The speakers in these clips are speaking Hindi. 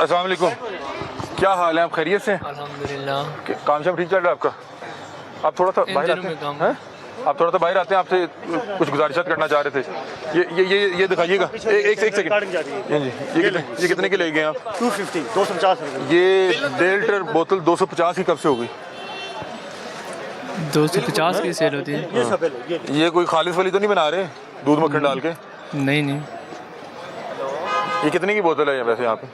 अस्सलाम वालेकुम, क्या हाल है? आप खैरियत से? अल्हम्दुलिल्लाह। काम शाम ठीक चल रहा है आपका? आप थोड़ा सा बाहर आते हैं? आप थोड़ा सा बाहर आते हैं, आपसे कुछ गुजारिशात करना चाह रहे थे। ये दिखाइएगा, एक सेकंड। ये कितने के ले गए आप? 250 250 रुपये। ये 1.5 लीटर बोतल 250 की कब से हो गई? 250 की सेल होती है। ये कोई खालिस वाली तो नहीं बना रहे दूध मक्खन डाल के? नहीं, ये कितने की बोतल है वैसे यहाँ पे?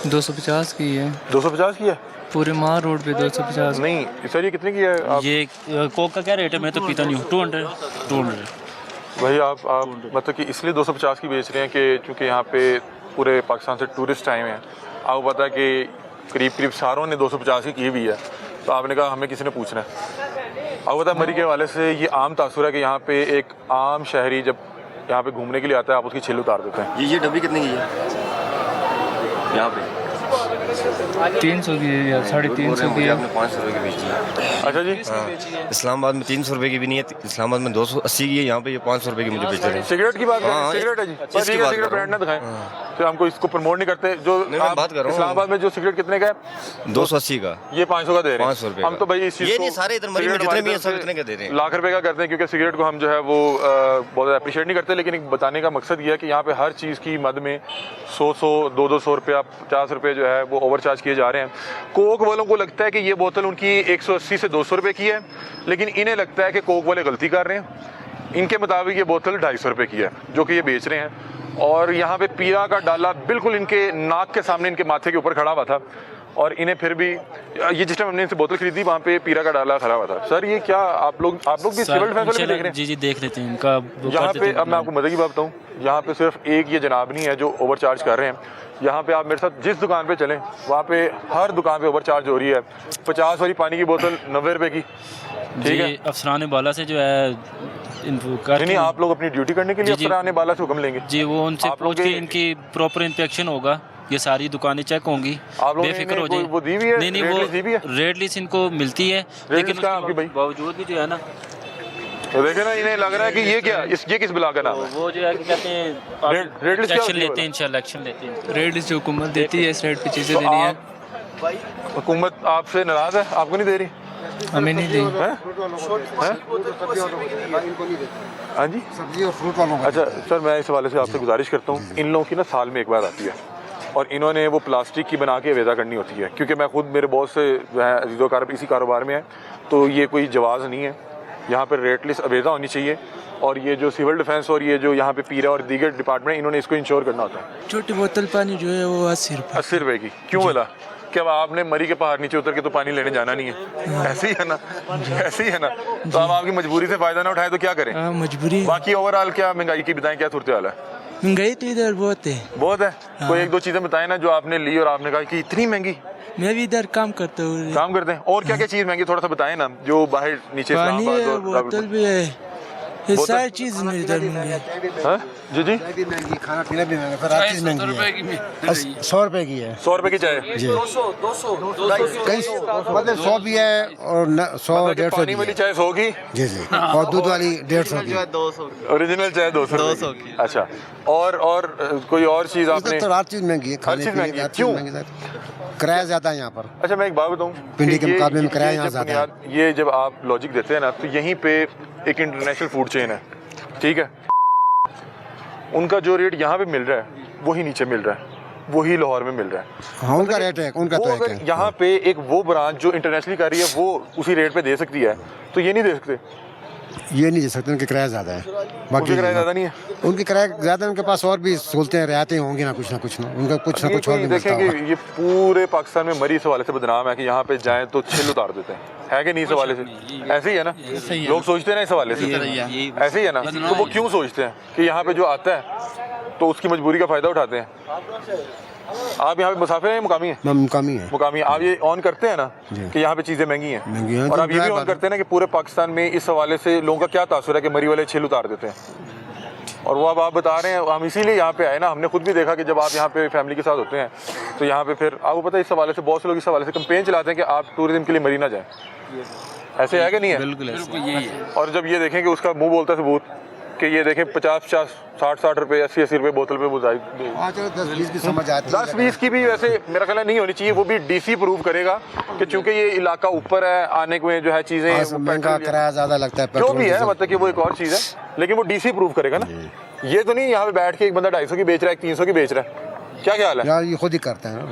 250 की है। 250 की है पूरे माह रोड पे 250। नहीं सर, ये कितने की है? आप ये कोक का क्या रेट है? मैं तो पीता नहीं हूँ। 200 भाई आप मतलब कि इसलिए 250 की बेच रहे हैं कि चूँकि यहाँ पे पूरे पाकिस्तान से टूरिस्ट आए हुए हैं। आपको पता है कि करीब सारों ने 250 की हुई है, तो आपने कहा हमें किसी ने पूछना है। आपको पता है मरी के हवाले से ये आम तासुर है कि यहाँ पे एक आम शहरी जब यहाँ पे घूमने के लिए आता है, आप उसकी छिल उतार देते हैं। ये डब्बी कितने की है यहाँ पे? 300 की है या 350 की है। आपने 500 रुपये की बेची है। अच्छा जी। इस्लामाबाद में 300 रुपये की भी नहीं है, इस्लामाबाद में 280 की है, यहाँ पे ये 500 रुपये की मुझे बेच रहे हैं। सिगरेट की बात करें? हाँ, सिगरेट है जी, इसकी बस बात सिगरेट कर रहा ब्रांड ना दिखाएं, तो हमको इसको प्रमोट नहीं करते। जो मैं बात कर रहा हूँ। इस्लामाबाद में जो सिगरेट कितने का है? 280 का। ये 500 का दे रहे हैं। 500 रुपये हम तो भाई इस चीज़ ये को नहीं, सारे इधर मरी में जितने भी हैं सब इतने का दे रहे हैं। लाख रुपए का करते हैं, क्योंकि सिगरेट को हम जो है वो बहुत ज़्यादा अप्रिशिएट नहीं करते। लेकिन एक बताने का मकसद ये है कि यहाँ पे हर चीज़ की मद में 100 200 रुपया 50 रुपये जो है वो ओवर चार्ज किए जा रहे हैं। कोक वालों को लगता है कि ये बोतल उनकी 180 से 200 रुपये की है, लेकिन इन्हें लगता है कि कोक वाले गलती कर रहे हैं। इनके मुताबिक ये बोतल 250 रुपये की है जो कि ये बेच रहे हैं। और यहाँ पे पीरा का डाला बिल्कुल इनके नाक के सामने, इनके माथे के ऊपर खड़ा हुआ था, और इन्हें फिर भी ये जिस टाइम हमने इनसे बोतल खरीदी वहाँ पे पीरा का डाला खड़ा हुआ था। सर ये क्या आप लोग भी सिविल डिफेंस वाले देख रहे हैं? जी देख लेते हैं इनका। यहाँ पे अब मैं आपको मजे की बात बताऊँ, यहाँ पे सिर्फ एक ये जनाब नहीं है जो ओवर चार्ज कर रहे हैं। यहाँ पे आप मेरे साथ जिस दुकान पे चलें वहाँ पे हर दुकान पे ओवर चार्ज हो रही है। 50 वाली पानी की बोतल 90 रुपये की, ठीक है। अफसरान बाला से जो है नहीं, आप लोग अपनी ड्यूटी करने के लिए अफसरान बाला से हुक्म लेंगे जी, वो उनसे पूछ के इनकी प्रॉपर इंस्पेक्शन होगा, ये सारी दुकानें चेक होंगी, बेफिक्र हो जाए। वो दी हुई है? नहीं वो रेड लिस्ट इनको मिलती है, लेकिन उसके बावजूद भी जो है ना, तो देखे ना, इन्हें लग रहा है कि ये क्या ये किस बिला का नाम है? वो जो है कहते हैं रेड लिस्ट एक्शन लेते हैं, इंशाल्लाह एक्शन लेते हैं। रेड लिस्ट जो हुकूमत देती है इस रेट पे चीज़ें देनी है। हुकूमत आपसे नाराज है? आपको नहीं दे रही? हमें नहीं दी। हाँ जी, सब्जी और फ्रूट वालों अच्छा सर, मैं इस हवाले से आपसे गुजारिश करता हूँ, इन लोगों की ना साल में एक बार आती है और इन्होंने वो प्लास्टिक की बना के वेदा करनी होती है। क्योंकि मैं खुद मेरे बॉस से जो है अजीज़ोकार इसी कारोबार में है, तो ये कोई जवाज़ नहीं है। यहाँ पर रेट लिस्ट अवेदा होनी चाहिए, और ये जो सिविल डिफेंस और ये जो यहाँ पे पीरा और दीगर डिपार्टमेंट, इन्होंने इसको इंश्योर करना होता है। छोटी बोतल पानी जो है वो 80 रुपये। 80 रुपये की क्यों बोला? क्या आपने मरी के पहाड़ नीचे उतर के तो पानी लेने जाना नहीं है? ऐसे ही है ना, ऐसे ही है ना। तो हम आपकी मजबूरी से फ़ायदा ना उठाए तो क्या करें? मजबूरी। बाकी ओवरऑल क्या महंगाई की बताएं, क्या सूरत हाल है? महंगाई तो इधर बहुत है। बहुत है? कोई एक दो चीज़ें बताएं ना जो आपने ली और आपने कहा कि इतनी महंगी। मैं भी इधर काम करता हूँ। काम करते हैं, और क्या क्या चीज़ महंगी थोड़ा सा बताएं ना, जो बाहर नीचे पानी है, बोतल भी है, ये सारी चीज़ इधर महंगी है। जी जी, खाना पीना भी महंगा, फिर हर चीज़ महंगी है। 100 रुपये की है। 100 रुपये की चाय जी, 200 मतलब 100 भी है और 100 150 पानी वाली चाय 100 की? जी जी, और दूध वाली 150 की। ओरिजिनल चाय 200 की। अच्छा, और कोई और चीज़ आपने? तो हर चीज़ महंगी है, खाने पीने की हर चीज़ महंगी है। किराया ज़्यादा है यहाँ पर। अच्छा, मैं एक बात बताऊँ, पिंडी के मुकाबले में किराया यहाँ ज़्यादा है। ये जब आप लॉजिक देते हैं ना, तो यहीं पे एक इंटरनेशनल फूड चेन है, ठीक है, उनका जो रेट यहाँ पे मिल रहा है वही नीचे मिल रहा है, वही लाहौर में मिल रहा है। हाँ, उनका रेट है, उनका तो है। यहाँ पे एक वो ब्रांच जो इंटरनेशनली कर रही है वो उसी रेट पे दे सकती है, तो ये नहीं दे सकते? ये नहीं दे सकते, उनके किराया ज़्यादा है। बाकी किराया ज़्यादा नहीं है, उनके किराया ज़्यादा, उनके पास और भी सहूलतें रियायतें होंगी ना, कुछ ना उनका कुछ ना कुछ और भी मिलता देखेंगे। होगा। ये पूरे पाकिस्तान में मरी इस हवाले से बदनाम है कि यहाँ पे जाएं तो छिल उतार देते हैं, है कि नहीं? इस हवाले से ऐसे ही है ना, लोग सोचते हैं ना इस हवाले से, ऐसे ही है ना। तो वो क्यों सोचते हैं कि यहाँ पे जो आता है तो उसकी मजबूरी का फ़ायदा उठाते हैं? आप यहाँ पे मुसाफिर हैं, मुकामी हैं? मुकामी है। मुकामी। आप ये ऑन करते हैं ना कि यहाँ पे चीज़ें महंगी हैं, और आप ये भी ऑन करते हैं ना कि पूरे पाकिस्तान में इस हवाले से लोगों का क्या तासुर है कि मरी वाले छिल उतार देते हैं। और वो अब आप बता रहे हैं, हम इसीलिए यहाँ पे आए ना, हमने खुद भी देखा कि जब आप यहाँ पे फैमिली के साथ होते हैं तो यहाँ पे फिर आपको पता है इस हवाले से बहुत से लोग इस हवाले से कंपेन चलाते हैं कि आप टूरिज्म के लिए मरी ना जाएं। ऐसे है कि नहीं है? बिल्कुल यही है। और जब ये देखें कि उसका मुँह बोलता है सबूत, कि ये देखें 50-50, 60-60 रुपए, 80-80 रुपए बोतल पे बुझाई। हाँ चलो 10-20 की समझ आती है। 10-20 की भी वैसे मेरा ख्याल है नहीं होनी चाहिए, वो भी डीसी प्रूव करेगा कि चूंकि ये इलाका ऊपर है, आने में जो है चीजें वो महंगा पेट्रोल- किराया ज्यादा लगता है जो पेट्रोल भी है, डीजल। मतलब कि वो एक और चीज़ है, लेकिन वो डीसी प्रूव करेगा ना। ये तो नहीं यहाँ पे बैठ के एक बंदा 250 की बेच रहा है, 300 की बेच रहा है, क्या ख्याल है? यार ये खुद ही करते हैं ना।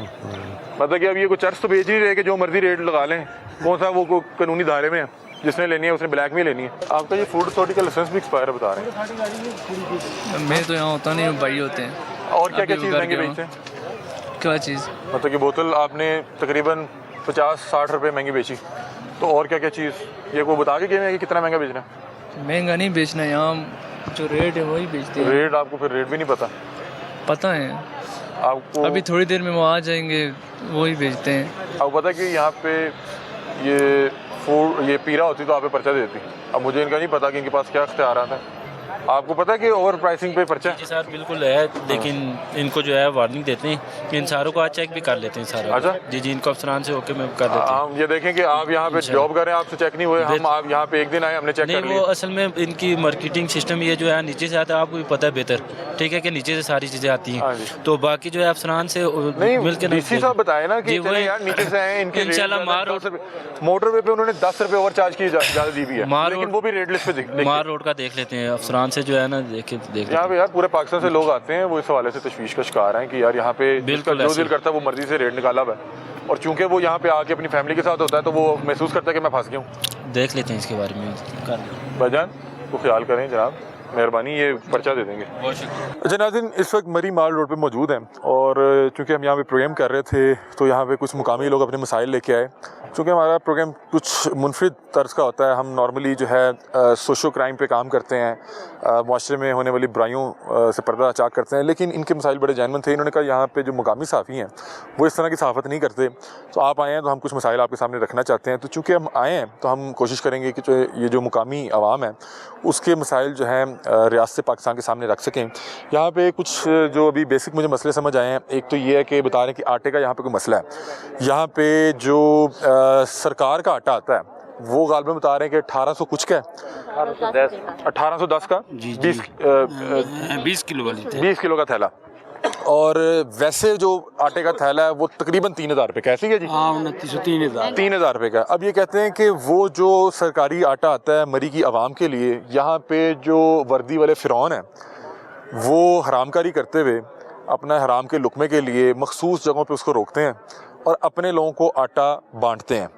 मतलब कि अब ये कोई चर्च तो बेच नहीं रहे कि जो मर्जी रेट लगा लें, कौन सा वो कानूनी दायरे में है, जिसने लेनी है उसने ब्लैक में लेनी है। आपका ये फूड अथॉरिटी का लाइसेंस भी एक्सपायर बता रहे हैं। मैं तो यहाँ होता नहीं, भाई होते हैं। और क्या क्या अभी चीज़ उधर महंगी गया बेचते हैं? क्या चीज़? मतलब कि बोतल आपने तकरीबन 50-60 रुपए महंगी बेची, तो और क्या क्या चीज़ ये को बता के कि कितना महंगा बेचना है? महंगा नहीं बेचना, यहाँ जो रेट है वही बेचते हैं। रेट आपको फिर रेट भी नहीं पता पता है, आपको? अभी थोड़ी देर में वो आ जाएंगे, वही बेचते हैं। आपको पता है कि यहाँ पे ये फूड ये पीरा होती तो आप पे पर्चा देती। अब मुझे इनका नहीं पता कि इनके पास क्या इख्तियार आता है। आपको पता है कि ओवर प्राइसिंग पे पर्चा है? जी सर बिल्कुल है, लेकिन इनको जो है वार्निंग देते हैं कि इन सारों को आज चेक भी कर लेते हैं सारा। अच्छा। जी जी, इनको अफसरान से होके मैं कर देते हैं। हम ये देखें कि आप यहाँ पे जॉब कर रहे हैं, आपसे चेक नहीं हुए, हम आप यहाँ पे एक दिन आए, हमने चेक नहीं कर वो लिया। असल में इनकी मार्केटिंग सिस्टम ये जो है नीचे से आता है, आपको भी पता है बेहतर, ठीक है कि नीचे से सारी चीज़ें आती हाँ हैं, जी। तो बाकी जो है अफसरान से नहीं मिल के डीसी साहब बताए ना कि जी, चले वही- यार नीचे से आए, इनके इंशाल्लाह मार मोटरवे पे उन्होंने 10 रुपए ओवर चार्ज की ज्यादा दी भी है, मार लेकिन रोड- वो भी रेट लिस्ट पे दिख मार रोड का देख लेते हैं अफसरान से जो है ना, देख लेते यहाँ हैं। पे यार पूरे पाकिस्तान से लोग आते हैं, वो इस हवाले से तशवीश का शिकार हैं कि यार यहाँ पे जिसका बिल्कुल जो ऐसे। दिल करता है वो मर्जी से रेट निकाला हुआ है, और चूंकि वो यहाँ पे आके अपनी फैमिली के साथ होता है तो वो महसूस करता है कि मैं फंस गया हूँ। देख लेते हैं इसके बारे में कर लेते हैं। भाईजान तो ख्याल करें जनाब, मेहरबानी, ये पर्चा दे देंगे। बहुत शुक्रिया। अच्छा नाज़रीन, इस वक्त मरी माल रोड पे मौजूद हैं और चूँकि हम यहाँ पे प्रोग्राम कर रहे थे तो यहाँ पे कुछ मुकामी लोग अपने मसाइल लेके आए। चूँकि हमारा प्रोग्राम कुछ मुनफरिद तर्ज का होता है, हम नॉर्मली जो है सोशो क्राइम पे काम करते हैं, माशरे में होने वाली बुराइयों से पर्दा चाक करते हैं, लेकिन इनके मसाइल बड़े जानवन थे। इन्होंने कहा यहाँ पे जो मुकामी सहाफ़ी हैं वो इस तरह की सहाफ़त नहीं करते, तो आप आए हैं तो हम कुछ मसाइल आपके सामने रखना चाहते हैं। तो चूँकि हम आए हैं तो हम कोशिश करेंगे कि जो ये जो मुकामी आवाम है उसके मसाइल जो हैं रियासत पाकिस्तान के सामने रख सकें। यहाँ पे कुछ जो अभी बेसिक मुझे मसले समझ आए हैं, एक तो ये है कि बता रहे हैं कि आटे का यहाँ पे कोई मसला है। यहाँ पे जो सरकार का आटा आता है वो गालबन बता रहे हैं कि 1800 कुछ का है, 1810 का 20 किलो वाली थी। 20 किलो का थैला, और वैसे जो आटे का थैला है वो तकरीबन 3000 रुपये का, ऐसी है जी? हाँ 2900 3000 रुपये का। अब ये कहते हैं कि वो जो सरकारी आटा आता है मरी की आवाम के लिए, यहाँ पे जो वर्दी वाले फ़िरौन हैं वो हरामकारी करते हुए अपना हराम के लुकमे के लिए मखसूस जगहों पे उसको रोकते हैं और अपने लोगों को आटा बांटते हैं।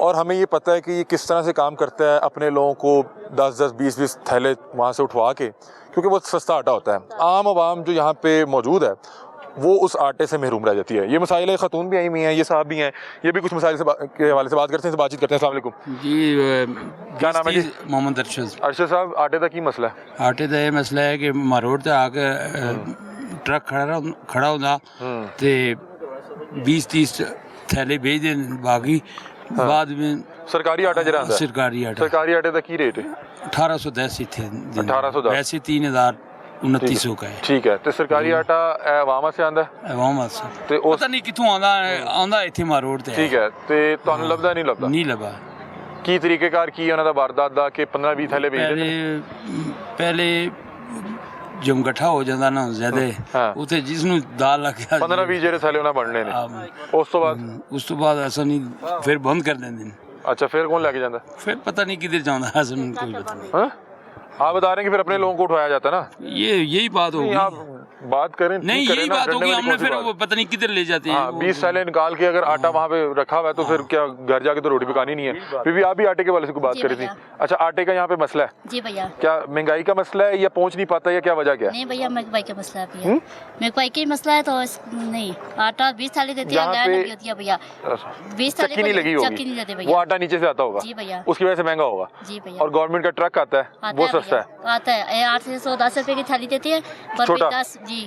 और हमें ये पता है कि ये किस तरह से काम करता है, अपने लोगों को 10-10, 20-20 थैले वहाँ से उठवा के, क्योंकि वो सस्ता आटा होता है। आम आवाम जो यहाँ पे मौजूद है वो उस आटे से महरूम रह जाती है। ये मसाइल ख़तून भी आई हुई हैं, ये साहब भी हैं, ये भी कुछ मसाइल से के हवाले से बात करते हैं, बातचीत करते हैं। अस्सलाम वालेकुम जी। क्या नाम है जी? मोहम्मद अरशद। अरशद साहब, आटे का की मसला है? आटे का ये मसला है कि मारोड़ से आके ट्रक खड़ा होता ते 20-30 थैले भेज देन, बाकी बाद में सरकारी आटा जरा आंदा है? सरकारी आटा सरकारी आटे का की रेट है? 1810 थे 1810। वैसे 3029 का है। ठीक है, तो सरकारी आटा वामा से आंदा है आवाम से ते उस पता नहीं कितों आंदा इत्थे मारोड़ ते ठीक है, ते ਤੁਹਾਨੂੰ ਲੱਭਦਾ ਨਹੀਂ ਲੱਭਦਾ? नहीं लगा। ਕੀ ਤਰੀਕੇਕਾਰ ਕੀ ਉਹਨਾਂ ਦਾ ਵਾਰਦਾਤ ਦਾ ਕਿ 15-20 ਥੈਲੇ ਵੇਚਦੇ ਨੇ? पहले जब गठा हो जाता ना ज्यादा हाँ। उते जिसनु दाल लग गया 15-20 ਜਿਹੜੇ ਥੈਲੇ ਉਹਨਾਂ ਬਣਨੇ ਨੇ, ਉਸ ਤੋਂ ਬਾਅਦ उस तो बाद ऐसा नहीं फिर बंद कर देंगे। अच्छा फिर कौन लेके जाता? फिर पता नहीं किधर जाता है, असल में कोई पता नहीं। हाँ, आप बता रहे हैं कि फिर अपने लोगों को उठाया जाता है ना? यही बात होगी। आप बात करें, नहीं ठीक करें यही ना, बात डरने होगी, वाली हमने कौन सी फिर बात? वो पता नहीं किधर ले जाते हैं। हाँ, 20 थैले निकाल के अगर आटा वहाँ पे रखा हुआ है तो फिर क्या घर जाके तो रोटी पकानी नहीं है? फिर भी आप भी आटे के वाले से कोई बात जी करी थी। भैया। अच्छा, आटे का यहाँ पे मसला है जी भैया। क्या? महंगाई का मसला है या पहुँच नहीं पाता या क्या वजह क्या है? नहीं भैया, महंगाई का मसला है भैया, महंगाई का ही मसला है। तो नहीं, आटा 20 थाली देती है, यहाँ लाइन पे- लगी होती है भैया, 20 थाली चक्की नहीं लगी चक्की नहीं देते होगी, भैया। वो आटा नीचे से आता होगा, जी भैया। उसकी वजह से महंगा होगा। जी भैया। और गवर्नमेंट का ट्रक आता है आता वो है सस्ता भैया, है। आता है 810 रुपए की थाली देती है, पर छोटा? 10 जी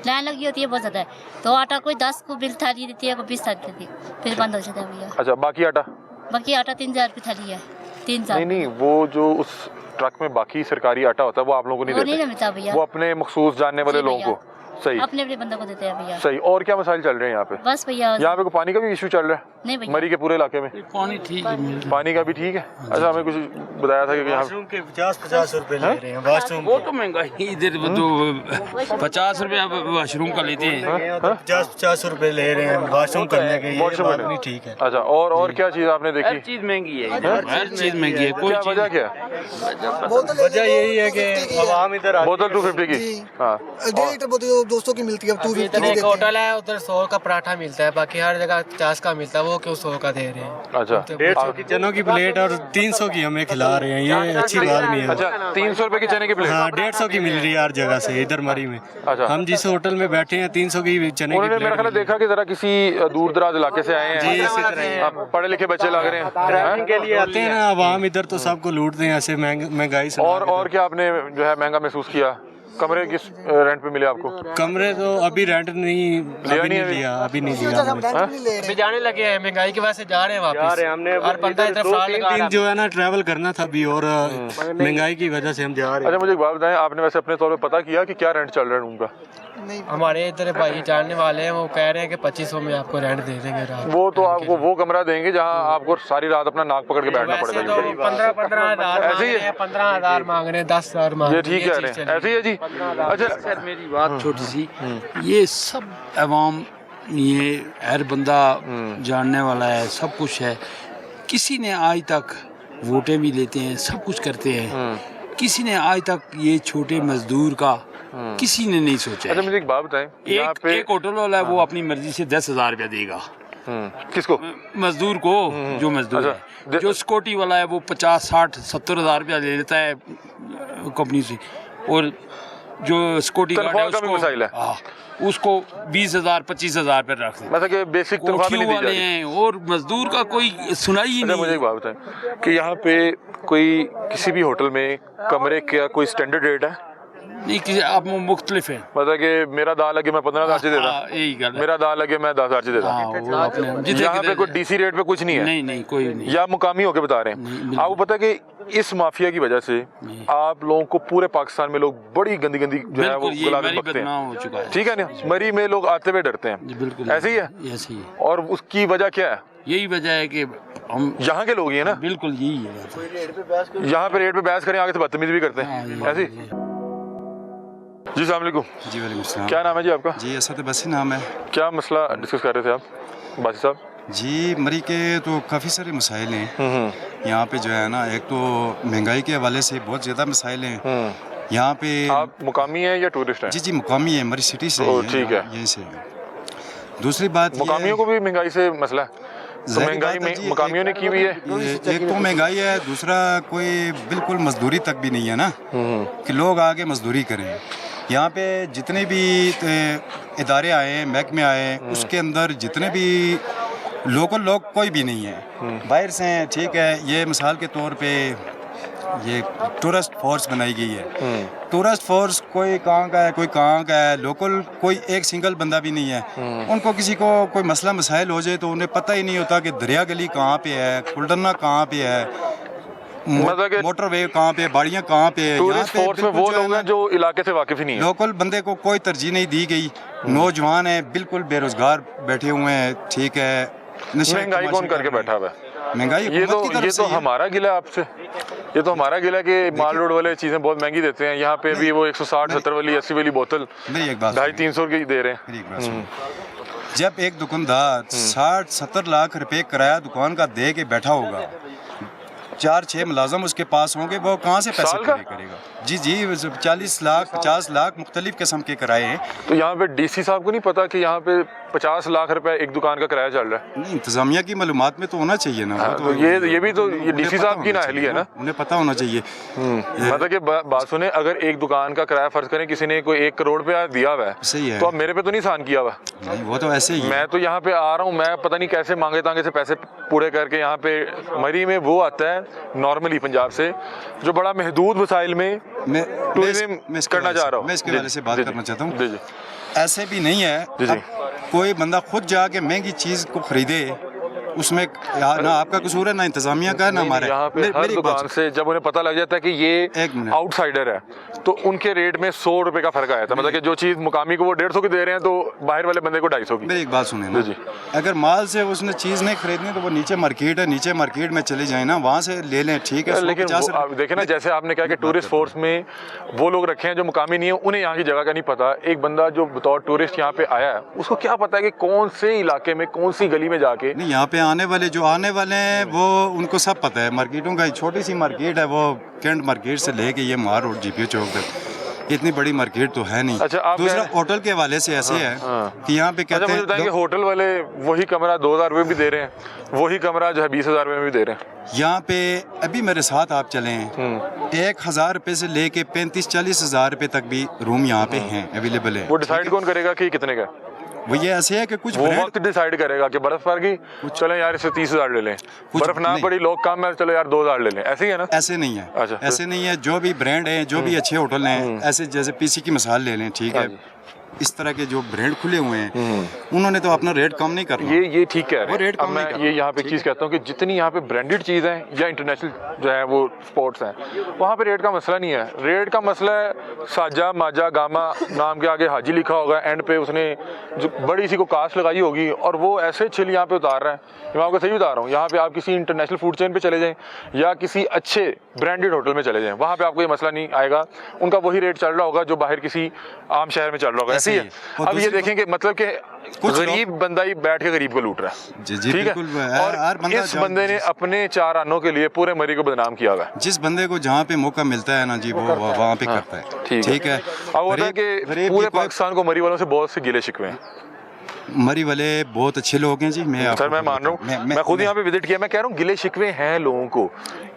लाइन लगी होती है बहुत ज्यादा है। तो आटा कोई 10 को बिल थाली देती है, कोई 20 थाली देती है, फिर बंद हो जाता है भैया। अच्छा, बाकी आटा? बाकी आटा 3000 रुपए थाली है, 3000। नहीं नहीं, वो जो उस ट्रक में बाकी सरकारी आटा होता है वो आप लोगों को नहीं वो नहीं देते? मिलता भैया। वो अपने मखसूस जानने वाले जी लोगों भैया। को सही। अपने अपने बंदों को देते हैं भैया। सही। और क्या मसाइल चल रहे हैं यहाँ पे? बस भैया यहाँ पे कोई पानी का भी इशू चल रहा है? नहीं भैया। मरी के पूरे इलाके में पानी ठीक है, पानी का भी ठीक है। अच्छा, हमें कुछ बताया था कि यहाँ के 50-50 रुपए ले रहे हैं वाशरूम। वो तो महंगा ही इधर तो 50 रुपया वॉशरूम का लेते हैं, 50-50 रुपए ले रहे हैं वाशरूम करने के। ये वॉशरूम बात करने। नहीं ठीक है। अच्छा, और क्या चीज़ आपने देखी? हर चीज महंगी है, हर चीज महंगी है। कोई क्या चीज वजह क्या है? वजह यही है कि आवाम इधर बोतल 250 की। हाँ, 1.5 लीटर बोतल 200 की मिलती है, अब 250 एक होटल है उधर 100 का पराठा मिलता है, बाकी हर जगह 50 का मिलता है, वो क्यों 100 का दे रहे हैं? अच्छा, 150 की चनों की प्लेट और 300 की हमें खिला रहे हैं, ये अच्छी बात नहीं है। अच्छा, 300 रुपए की चने की प्लेट? हाँ, 150 की मिल रही है हर जगह से इधर मरी में। अच्छा, हम जिस होटल में बैठे हैं 300 की चने की उन्होंने प्लेट मेरा ख्याल है देखा कि जरा किसी दूर दराज इलाके से आए हैं, इसी तरह आप पढ़े लिखे बच्चे लग रहे हैं के लिए आते हैं ना। आवाम इधर तो सबको लूटते हैं ऐसे महंगाई से। और क्या आपने जो है महंगा महसूस किया? कमरे किस रेंट पे मिले आपको? कमरे तो अभी रेंट नहीं लिया, अभी नहीं लिया। अभी जाने लगे हैं, महंगाई की वजह से जा रहे हैं वापस। हमने और पता है इधर फ्रॉड लगा रहा है। जो है ना ट्रैवल करना था अभी, और महंगाई की वजह से हम जा रहे हैं। अच्छा, मुझे एक बात बताएं, आपने वैसे अपने तौर पे पता किया कि क्या रेंट चल रहा है रूम का? हमारे इधर भाई जानने वाले हैं, वो कह रहे हैं कि 2500 में आपको रेंट दे देंगे रात। वो तो आपको वो कमरा देंगे जहाँ आपको सारी रात अपना नाक पकड़ के बैठना वैसे पड़ेगा। तो 15,000 ऐसे ही है? 15,000 मांग रहे हैं, 10,000 मांग ये रहे हैं। ठीक कह रहे हैं, ऐसे ही है जी। अच्छा सर मेरी बात छोटी सी, ये सब अवाम, ये हर बंदा जानने वाला है, सब कुछ है। किसी ने आज तक वोटें भी लेते हैं, सब कुछ करते हैं, किसी ने आज तक ये छोटे मजदूर का किसी ने नहीं सोचा। अच्छा, मुझे एक बात बताएं, यहाँ पे एक होटल वाला है, वो अपनी मर्जी से 10,000 रुपया देगा किसको? मजदूर को, जो मजदूर है। जो सिक्योरिटी वाला है वो 50, 60, 70,000 रुपया ले लेता है कंपनी से, और जो सिक्योरिटी गार्ड है उसको 20,000, 25,000 पे रख मतलब कि बेसिक तनख्वाह भी नहीं दी जा रही हैं, और मजदूर का कोई सुनाई ही नहीं। मुझे एक बात बताएं कि यहाँ पे कोई किसी भी होटल में कमरे का कोई स्टैंडर्ड रेट है? नहीं, किसी आप मुख्तलिफ है। मतलब कि मेरा दाल लगे मैं 15,000 से देता, यही गल है। मेरा दाल लगे मैं 10,000 से देता। यहाँ पे कोई डीसी रेट पे कुछ नहीं है? नहीं, कोई नहीं। या मुकामी होके बता रहे हैं? आपको पता है कि इस माफिया की वजह से आप लोगों को पूरे पाकिस्तान में लोग बड़ी गंदी जो है वो गुलाबी बकते हैं, ठीक है ना? मरी में लोग आते हुए डरते हैं, बिल्कुल ऐसे ही है। ऐसे ही। और उसकी वजह क्या है? यही वजह है कि हम यहाँ के लोग ही है ना। बिल्कुल यही है। यहाँ पे रेट पे बहस करें, आगे से बदतमीज भी करते हैं, ऐसे ही। जी अस्सलाम वालेकुम। जी वालेकुम सलाम। क्या नाम है जी आपका? जी असद बसी नाम है। क्या मसला डिस्कस कर रहे थे आप बासी साहब? जी मरी के तो काफ़ी सारे मसाइल हैं यहाँ पे, जो है ना, एक तो महंगाई के हवाले से बहुत ज़्यादा मसाइल हैं यहाँ पे। आप मुकामी हैं या टूरिस्ट हैं? जी जी मुकामी है, मरी सिटी से। ठीक है, यहीं से। दूसरी बात, मुकामियों को भी महंगाई से मसला है, तो महंगाई में मुकामियों ने की हुई है। एक तो महंगाई है, दूसरा कोई बिल्कुल मजदूरी तक भी नहीं है ना, कि लोग आगे मजदूरी करें। यहाँ पे जितने भी इदारे आए हैं, महकमे आए हैं, उसके अंदर जितने भी लोकल लोग कोई भी नहीं है, बाहर से हैं। ठीक है, ये मिसाल के तौर पे ये टूरिस्ट फोर्स बनाई गई है। टूरिस्ट फोर्स कोई कहाँ का है, कोई कहाँ का है, लोकल कोई एक सिंगल बंदा भी नहीं है। उनको किसी को कोई मसला मसाइल हो जाए तो उन्हें पता ही नहीं होता कि दरिया गली कहाँ पे है, कुलडन्ना कहाँ पे है, मोटरवे कहाँ पे, बाड़ियाँ कहाँ पे है। टूरिस्ट फोर्स में वो लोग हैं जो इलाके से वाकिफ ही नहीं है। लोकल बंदे को कोई तरजीह नहीं दी गई। नौजवान है, बिल्कुल बेरोजगार बैठे हुए हैं। ठीक है, महंगाई कौन करके बैठा हुआ है? महंगाई ये तो हमारा गिला है आपसे, ये तो हमारा गिला कि माल रोड वाले चीजें बहुत महंगी देते हैं। यहाँ पे भी वो 160, 70 वाली, 80 वाली बोतल 250-300 की दे रहे हैं। जब एक दुकानदार 60-70 लाख रुपए किराया दुकान का दे के बैठा होगा, 4-6 मुलाजम उसके पास होंगे, वो कहाँ से पैसे करेगा? जी जी 40 लाख 50 लाख मुख्तलिफ किस्म के किराए हैं। तो यहाँ पे डीसी साहब को नहीं पता कि यहाँ पे 50 लाख रुपए एक दुकान का किराया चल रहा है? नहीं, इंतजामिया की मालूमात में तो होना चाहिए ना। तो ये भी तो ये डीसी साहब की नाअहली है ना, उन्हें पता होना चाहिए। मतलब कि बात सुने, अगर एक दुकान का किराया फर्ज करें किसी ने कोई 1 करोड़ रुपया दिया हुआ है, सही है, तो अब मेरे पे तो नहीं सहन किया हुआ। नहीं, वो तो ऐसे ही। मैं तो यहाँ पे आ रहा हूँ, मैं पता नहीं कैसे मांगे तांगे से पैसे पूरे करके यहाँ पे मरी में वो आता है नॉर्मली पंजाब से, जो बड़ा महदूद वसाइल में टूरिज्म करना चाह रहा हूँ। मैं इसके बारे से बात करना चाहता हूँ। जी। ऐसे भी नहीं है, कोई बंदा खुद जाके महंगी चीज़ को खरीदे उसमें ना आपका कसूर है, ना इंतजामिया का, ना हमारा। यहाँ पे हर मेरी बात दुकान से जब उन्हें पता लग जाता है कि ये आउटसाइडर है तो उनके रेट में 100 रुपए का फर्क आया था। मतलब कि जो चीज मुकामी को वो 150 की दे रहे हैं तो बाहर वाले बंदे को 250 की। मेरी एक बात सुने ना जी, अगर माल से उसने चीज नहीं खरीदनी तो वो नीचे मार्केट है, नीचे मार्केट में चले जाए ना, वहाँ से ले लें, ठीक है। लेकिन देखे ना, जैसे आपने कहा कि टूरिस्ट फोर्स में वो लोग रखे हैं जो मुकामी नहीं है, उन्हें यहाँ की जगह का नहीं पता। एक बंदा जो बतौर टूरिस्ट यहाँ पे आया है उसको क्या पता है कि कौन से इलाके में कौन सी गली में जाके। नहीं, यहाँ पे आने वाले हैं वो उनको सब पता है। मार्केटों का छोटी सी मार्केट है, वो कैंट मार्केट से लेके ये मार रोड जीपीओ चौक तक इतनी बड़ी मार्केट तो है नहीं। अच्छा, दूसरा होटल के हवाले से ऐसे है कि यहाँ पे कहते हैं कि होटल वाले वही कमरा 2000 रुपये भी दे रहे हैं, वही कमरा जो है 20,000 रुपये में भी दे रहे हैं। यहाँ पे अभी मेरे साथ आप चले हैं, 1000 रुपये से लेके 35-40 हज़ार रुपये तक भी रूम यहाँ पे हैं, अवेलेबल है। वो डिसाइड कौन करेगा कि कितने का? वो ये ऐसे है कि कुछ वो वक्त डिसाइड करेगा कि बर्फ पड़ गई, चलो यार इसे 30,000 ले लें, बर्फ ना पड़ी लोग कम है, चलो यार 2,000 ले लें। ऐसे ही है ना? ऐसे नहीं है। अच्छा, ऐसे नहीं है। जो भी ब्रांड है, जो भी अच्छे होटल हैं, ऐसे जैसे पीसी की मिसाल ले लें, ठीक है, इस तरह के जो ब्रांड खुले हुए हैं उन्होंने तो अपना रेट कम नहीं करना। ये ठीक है। वो रेट कम मैं ये यहाँ पे एक चीज़ कहता हूँ कि जितनी यहाँ पे ब्रांडेड चीज़ है या इंटरनेशनल जो है वो स्पोर्ट्स हैं, वहाँ पे रेट का मसला नहीं है। रेट का मसला है साजा माजा गामा नाम के आगे हाजी लिखा होगा, एंड पे उसने जो बड़ी सी को कास्ट लगाई होगी और वो ऐसे छिल यहाँ पे उतार रहा है। मैं आपको सही बता रहा हूँ, यहाँ पे आप किसी इंटरनेशनल फूड चेन पे चले जाएं या किसी अच्छे ब्रांडेड होटल में चले जाएं, वहाँ पे आपको ये मसला नहीं आएगा। उनका वही रेट चल रहा होगा जो बाहर किसी आम शहर में चल रहा होगा। ऐसे ही है। अब ये देखेंगे मतलब कि गरीब बंदा ही बैठ के गरीब को लूट रहा है। जी, ठीक है। और इस बंदे ने अपने 4 आनों के लिए पूरे मरी को बदनाम किया हुआ है। जिस बंदे को जहाँ पे मौका मिलता है ना जी, वो वहाँ पे करता है। ठीक है। अब होता है कि पूरे पाकिस्तान को मरी वालों से बहुत से गिले शिकवे हैं। मरी वाले बहुत अच्छे लोग हैं जी। सर मैं मान रहा हूँ, मैं खुद यहाँ पे विजिट किया, मैं कह रहा हूँ गिले शिकवे हैं लोगों को।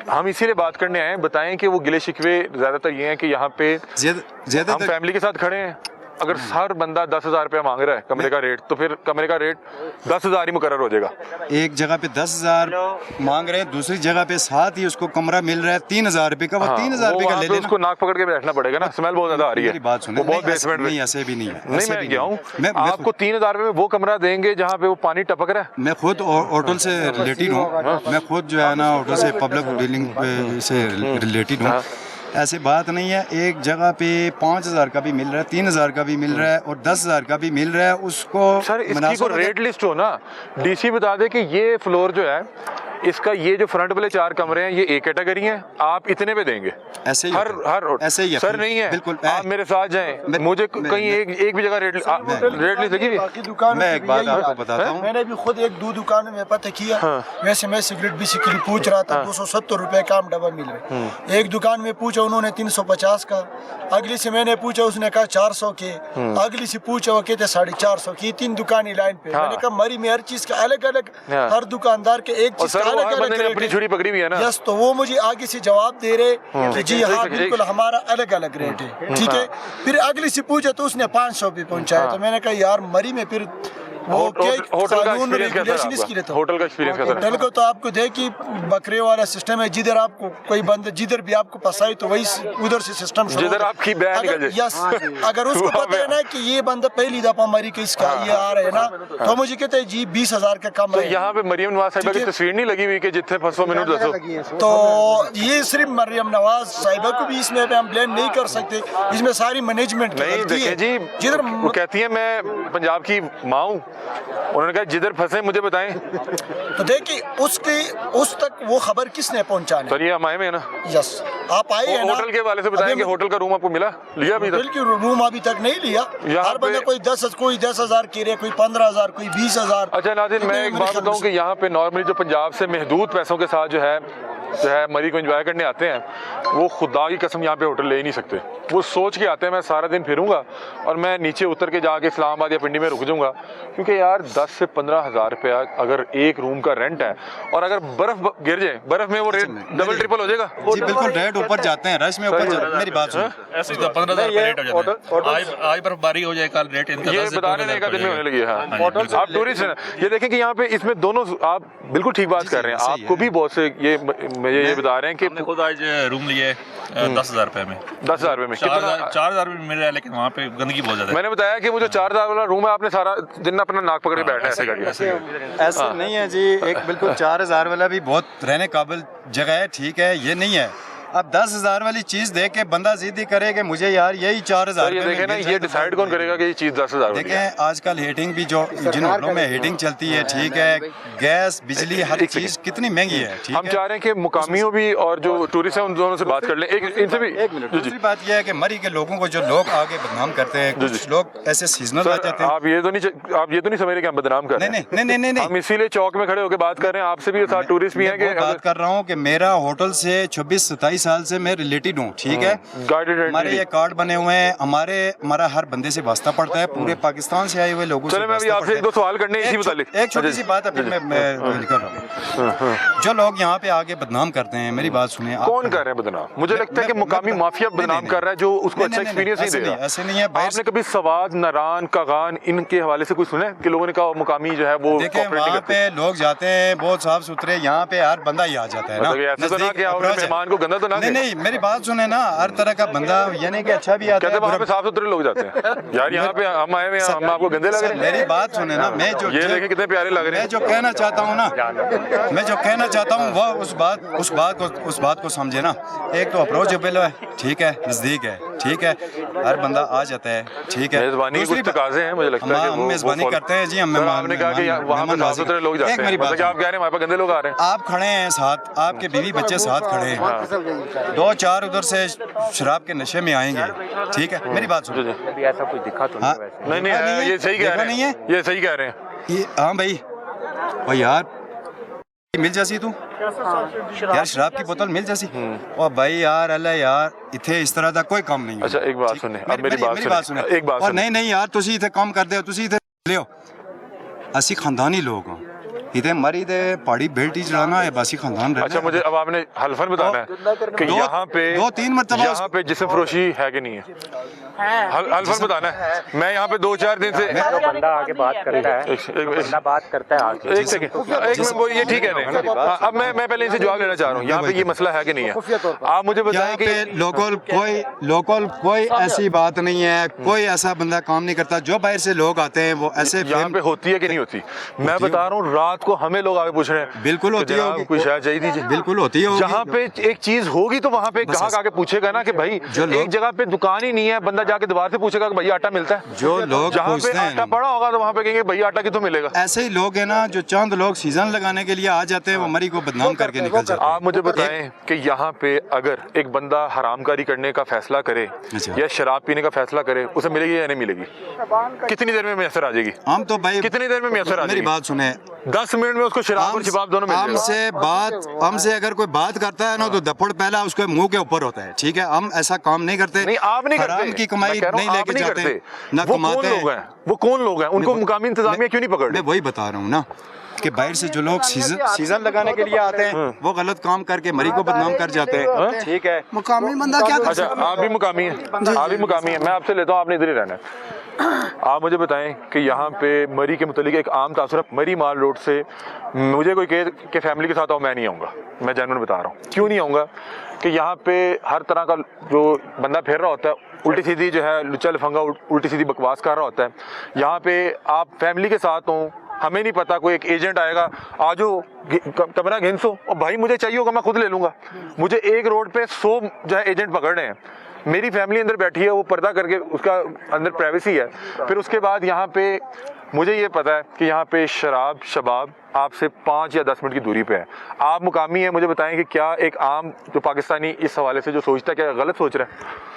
हम इसीलिए बात करने आए हैं, बताएं कि वो गिले शिकवे ज्यादातर ये हैं कि यहाँ पे हम फैमिली के साथ खड़े हैं, अगर हर बंदा 10,000 रुपया मांग रहा है कमरे का रेट, तो फिर कमरे का रेट 10,000 ही मुकर्रर हो जाएगा। एक जगह पे 10,000 मांग रहे हैं, दूसरी जगह पे साथ ही उसको कमरा मिल रहा है 3,000 रुपए का, वो 3,000 रुपए का ले लेना। उसको नाक पकड़ के बैठना पड़ेगा ना, स्मेल बहुत ज्यादा आ रही है। बात सुनिए, बहुत बेसमेंट नहीं ऐसे भी नहीं है। नहीं मैं गया हूँ, आपको 3,000 रुपए में वो कमरा देंगे जहाँ पे वो पानी टपक रहा है। मैं खुद होटल से रिलेटेड हूँ, मैं खुद जो है ना होटल से पब्लिक डीलिंग से रिलेटेड हूँ। ऐसी बात नहीं है। एक जगह पे 5,000 का भी मिल रहा है, 3,000 का भी मिल रहा है और 10,000 का भी मिल रहा है। उसको सर इसकी को रेट लिस्ट हो ना, डीसी बता दे कि ये फ्लोर जो है इसका ये जो फ्रंट वाले 4 कमरे हैं ये एक कैटेगरी हैं, आप इतने पे देंगे। ऐसे ही हर ऐसे ही है सर, नहीं है बिल्कुल। आप मेरे साथ जाएं, मुझे कहीं एक भी जगह रेट लिस्ट लगी हुई। मैं एक बात आपको बताता हूँ, मैंने भी खुद 1-2 दुकानों में पता किया। वैसे मैं सिगरेट बेसिकली पूछ रहा था, 270 रुपए का डब्बा मिल रहा है। एक दुकान में पूछा उन्होंने 350 का, अगली से मैंने पूछा उसने कहा 400 के, अगली से पूछा वो कहते 450 की। 3 दुकानें लाइन पे। मैंने कहा मरी में हर चीज का अलग अलग, हर दुकानदार के एक चीज का अलग अलग रेट अपनी छुरी पकड़ी हुई है ना। यस, तो वो मुझे आगे से जवाब दे रहे कि जी हाँ बिल्कुल हमारा अलग अलग रेट है। ठीक है। फिर अगली से पूछा तो उसने 500 पे पहुंचाया। तो मैंने कहा यार मरी में फिर वो होटल का एक्सपीरियंस कैसा? होटल का एक्सपीरियंस कैसा? होटल को तो आपको देख कि बकरे वाला सिस्टम है, जिधर आपको कोई बंदा जिधर भी आपको फंसाए तो वही उधर से सिस्टम जिधर आपकी बैग निकल जाए। यस, अगर उसको पता है ना कि ये बंदा पहली दफा मरी के इसका ये आ रहे है ना, तो मुझे कहते हैं जी 20,000 का कम है। यहाँ पे मरियम नवाज साहिबा की तस्वीर नहीं लगी हुई कि जितने फंसो मिनट दसो, तो ये सिर्फ मरियम नवाज साहिबा को भी इसमें हम ब्लेम नहीं कर सकते, इसमें सारी मैनेजमेंट नहीं। देखिए जी, जिधर वो कहती है मैं पंजाब की माँ हूँ, उन्होंने कहा जिधर फंसे मुझे बताएं। तो देखिए उस तक वो खबर किसने पहुंचानी? सर ये हम आए में है ना। यस, आप आए हैं ना। होटल के वाले से बताएं कि होटल का रूम आपको मिला, लिया अभी तक? होटल की रूम अभी तक नहीं लिया। हर बंदा कोई 10,000 कह रहे, कोई 15,000, कोई 20,000। अच्छा नाज़रीन, मैं एक बात बताऊं कि यहाँ पे नॉर्मली जो पंजाब से महदूद पैसों के साथ जो है मरी को एंजॉय करने आते हैं, वो खुदा की कसम यहाँ पे होटल ले ही नहीं सकते। वो सोच के आते हैं मैं सारा दिन फिरूंगा और मैं नीचे उतर के जाके इस्लामाबाद या पिंडी में रुक जाऊंगा, क्योंकि यार 10 से 15,000 रुपया अगर एक रूम का रेंट है, और अगर बर्फ गिर जाए, बर्फ में वो रेट डबल ट्रिपल हो जाएगा। जी बिल्कुल, रेट ऊपर जाते हैं, रश में ऊपर जाते हैं। मेरी बात सुनो, ऐसे तो 15,000 रेट हो जाता है। आज बर्फबारी हो जाए, कल रेट इनका ये बता रहे हैं, 1 दिन में होने लगी है। आप टूरिस्ट हैं, ये देखें कि यहाँ पे इसमें दोनों, आप बिल्कुल ठीक बात कर रहे हैं। आपको भी बहुत से ये मुझे ये बता रहे हैं कि हमने खुद आज रूम लिए 10,000 रुपए में। 10,000 रुपए में कितना? 4,000 रुपए में मिल रहा है, लेकिन वहाँ पे गंदगी बहुत ज्यादा है। मैंने बताया कि वो जो 4,000 वाला रूम है, आपने सारा दिन अपना नाक पकड़ के बैठना है ऐसे करके। ऐसे नहीं है जी, एक बिल्कुल 4,000 वाला भी बहुत रहने काबिल जगह है, ठीक है, ये नहीं है। अब 10,000 वाली चीज देख के बंदा जिद्दी करे कि मुझे यार यही 4,000 ये देखें ना, ये डिसाइड कौन करेगा कि ये चीज 10,000 वाली है? देखें आजकल हीटिंग भी जो जिन होटलों में हीटिंग चलती है, ठीक है, गैस बिजली हर चीज कितनी महंगी है, ठीक हम है। चाह रहे हैं कि मुकामियों भी और जो टूरिस्ट हैं उन दोनों से बात कर लें। एक इनसे भी एक मिनट, दूसरी बात यह है कि मरी के लोगों को जो लोग आगे बदनाम करते हैं, कुछ लोग ऐसे सीजनल आ जाते हैं। आप ये तो नहीं समझ रहे कि हम बदनाम कर रहे हैं? नहीं, हम इसीलिए चौक में खड़े होकर बात कर रहे हैं, आपसे भी साथ टूरिस्ट भी हैं कि बात कर रहा हूँ कि मेरा होटल से 26-27 साल से मैं रिलेटेड हूँ, ठीक है। हमारे ये कार्ड बने हुए हैं, हमारा हर बंदे से वास्ता पड़ता है, पूरे पाकिस्तान से आए हुए लोगों से। चलो मैं अभी आपसे एक दो सवाल करने इसी मुतालिक। एक छोटी सी बात है, फिर मैं कर रहा हूँ। जो लोग यहाँ पे आके बदनाम करते हैं, मेरी बात सुनिए। कौन कर रहे हैं बदनाम? मुझे लगता है कि मुकामी माफिया बदनाम कर रहा है, जो उसको अच्छा एक्सपीरियंस नहीं दे रहा। ऐसे नहीं है। आपने कभी सवाद, नारान, कागान इनके हवाले से कुछ सुना है कि लोगों ने कहा मुकामी जो है वो देखिए वहाँ पे लोग जाते हैं बहुत साफ सुथरे, यहाँ पे हर बंदा ही आ जाता है ना। ऐसे तो ना कि आप मेहमान को गंदा तो ना। नहीं, मेरी बात सुने ना, हर तरह का बंदा यानी कि अच्छा भी आता है। वहाँ पे साफ सुथरे लोग जाते हैं यार, यहाँ पे हम आए हुए हैं, हम आपको गंदे लग रहे हैं? मेरी बात सुने ना, मैं जो ये देखें कितने प्यारे लग रहे हैं। मैं जो कहना चाहता हूँ ना, मैं जो कहना चाहता हूँ वो उस बात को समझे ना। एक तो अप्रोचेबल है, ठीक है, नजदीक है, ठीक है, हर बंदा आ जाता है, ठीक है। मेजबानी के कुछ तकाज़े हैं, मुझे लगता है कि हम मेजबानी करते हैं जी। हम आपने कहा कि वहाँ पे साफ सुथरे लोग जाते हैं, मतलब आप कह रहे हैं वहाँ पे गंदे लोग आ रहे हैं। आप खड़े हैं साथ, आपके बीवी बच्चे साथ खड़े हैं, 2-4 उधर से शराब के नशे में आएंगे, ठीक है, मेरी बात सुनो। ऐसा कुछ दिखा तो नहीं, ये सही कह रहे हैं, ये सही कह रहे हैं। हाँ भाई यार मिल जासी तू यार, शराब की बोतल मिल जासी। और भाई यार अल्लाह यार, इथे इस तरह का कोई काम नहीं। अच्छा एक बात सुने, अब मेरी बात सुने, एक बात सुने। नहीं यार, तुसी इथे काम करदे हो, तुसी इथे लियो, असी खानदानी लोग हो इधर मरी दे पहाड़ी बेल्ट ही चलाना है, बासी खानदान। अच्छा मुझे अब आपने हल्फन बताना है कि यहाँ पे 2-3 मरतबा यहाँ पे जिस्म फरोशी है कि नहीं है? हल्फन बताना है। मैं यहाँ पे 2-4 दिन से बंदा आगे बात करता है, एक सेकंड, वो ये ठीक है। अब मैं पहले इनसे जवाब लेना चाह रहा हूँ, यहाँ पे ये मसला है कि नहीं है? आप मुझे बताएं कि लोकल कोई ऐसी बात नहीं है, कोई ऐसा बंदा काम नहीं करता। जो बाहर से लोग आते हैं वो ऐसे यहाँ पे होती है कि नहीं होती? मैं बता रहा हूँ, रात को हमें लोग आगे पूछ रहे हैं, बिल्कुल होती है, कोई शायद चाहिए दीजिए, बिल्कुल होती है। जहाँ पे एक चीज होगी तो वहाँ पे ग्राहक आके पूछेगा ना कि भाई एक जगह पे दुकान ही नहीं है, बंदा जाके दीवार से पूछेगा कि भैया आटा मिलता है। जो लोग जहाँ पे आटा पड़ा होगा तो वहाँ पे कहेंगे भैया आटा कितों मिलेगा। ऐसे ही लोग हैं ना, जो चंद लोग सीजन लगाने के लिए आ जाते हैं, वो मरी को बदनाम करके निकल जाते हैं। आप मुझे बताएं कि यहाँ पे अगर एक बंदा हरामकारी करने का फैसला करे या शराब पीने का फैसला करे, उसे मिलेगी या नहीं मिलेगी? कितनी देर में मैसर आ जाएगी? हम तो भाई कितनी देर में मैसर आ जाएगी? मेरी बात सुने, 10 मिनट में उसको शराब और शबाब दोनों मिल जाएगा। हमसे अगर कोई बात करता है ना तो दफड़ पहला उसके मुंह के ऊपर होता है, ठीक है। हम ऐसा काम नहीं करते। नहीं आप नहीं करते, की कमाई नहीं लेके जाते, ना कमाते हैं। वो कौन लोग हैं? उनको मुकामी इंतजामिया क्यों नहीं पकड़? मैं वही बता रहा हूँ ना कि बाहर से जो लोग सीजन लगाने के लिए आते हैं वो गलत काम करके मरी को बदनाम कर जाते हैं, ठीक है। मुकामी बंदा क्या कर अच्छा आप भी मुकामी हैं, आप भी मुकामी हैं, मैं आपसे लेता हूँ, आपने इधर ही रहना है। आप मुझे बताएं कि यहाँ पे मरी के मुतालिक एक आम तासुर, मरी माल रोड से मुझे कोई कहे कि फैमिली के साथ आओ, मैं नहीं आऊँगा। मैं जेन्युइन बता रहा हूँ क्यों नहीं आऊँगा, कि यहाँ पे हर तरह का जो बंदा फिर रहा होता है, उल्टी सीधी जो है लुच्चा लफंगा उल्टी सीधी बकवास कर रहा होता है। यहाँ पे आप फैमिली के साथ हों, हमें नहीं पता, कोई एक एजेंट आएगा, आजो कमरा घिनसो, और भाई मुझे चाहिए होगा मैं खुद ले लूँगा। मुझे एक रोड पे 100 जो है एजेंट पकड़ रहे हैं, मेरी फैमिली अंदर बैठी है, वो पर्दा करके, उसका अंदर प्राइवेसी है। फिर उसके बाद यहाँ पे मुझे ये पता है कि यहाँ पे शराब शबाब आपसे 5 या 10 मिनट की दूरी पे है। आप मुकामी हैं, मुझे बताएं कि क्या एक आम जो पाकिस्तानी इस हवाले से जो सोचता है, क्या गलत सोच रहा है?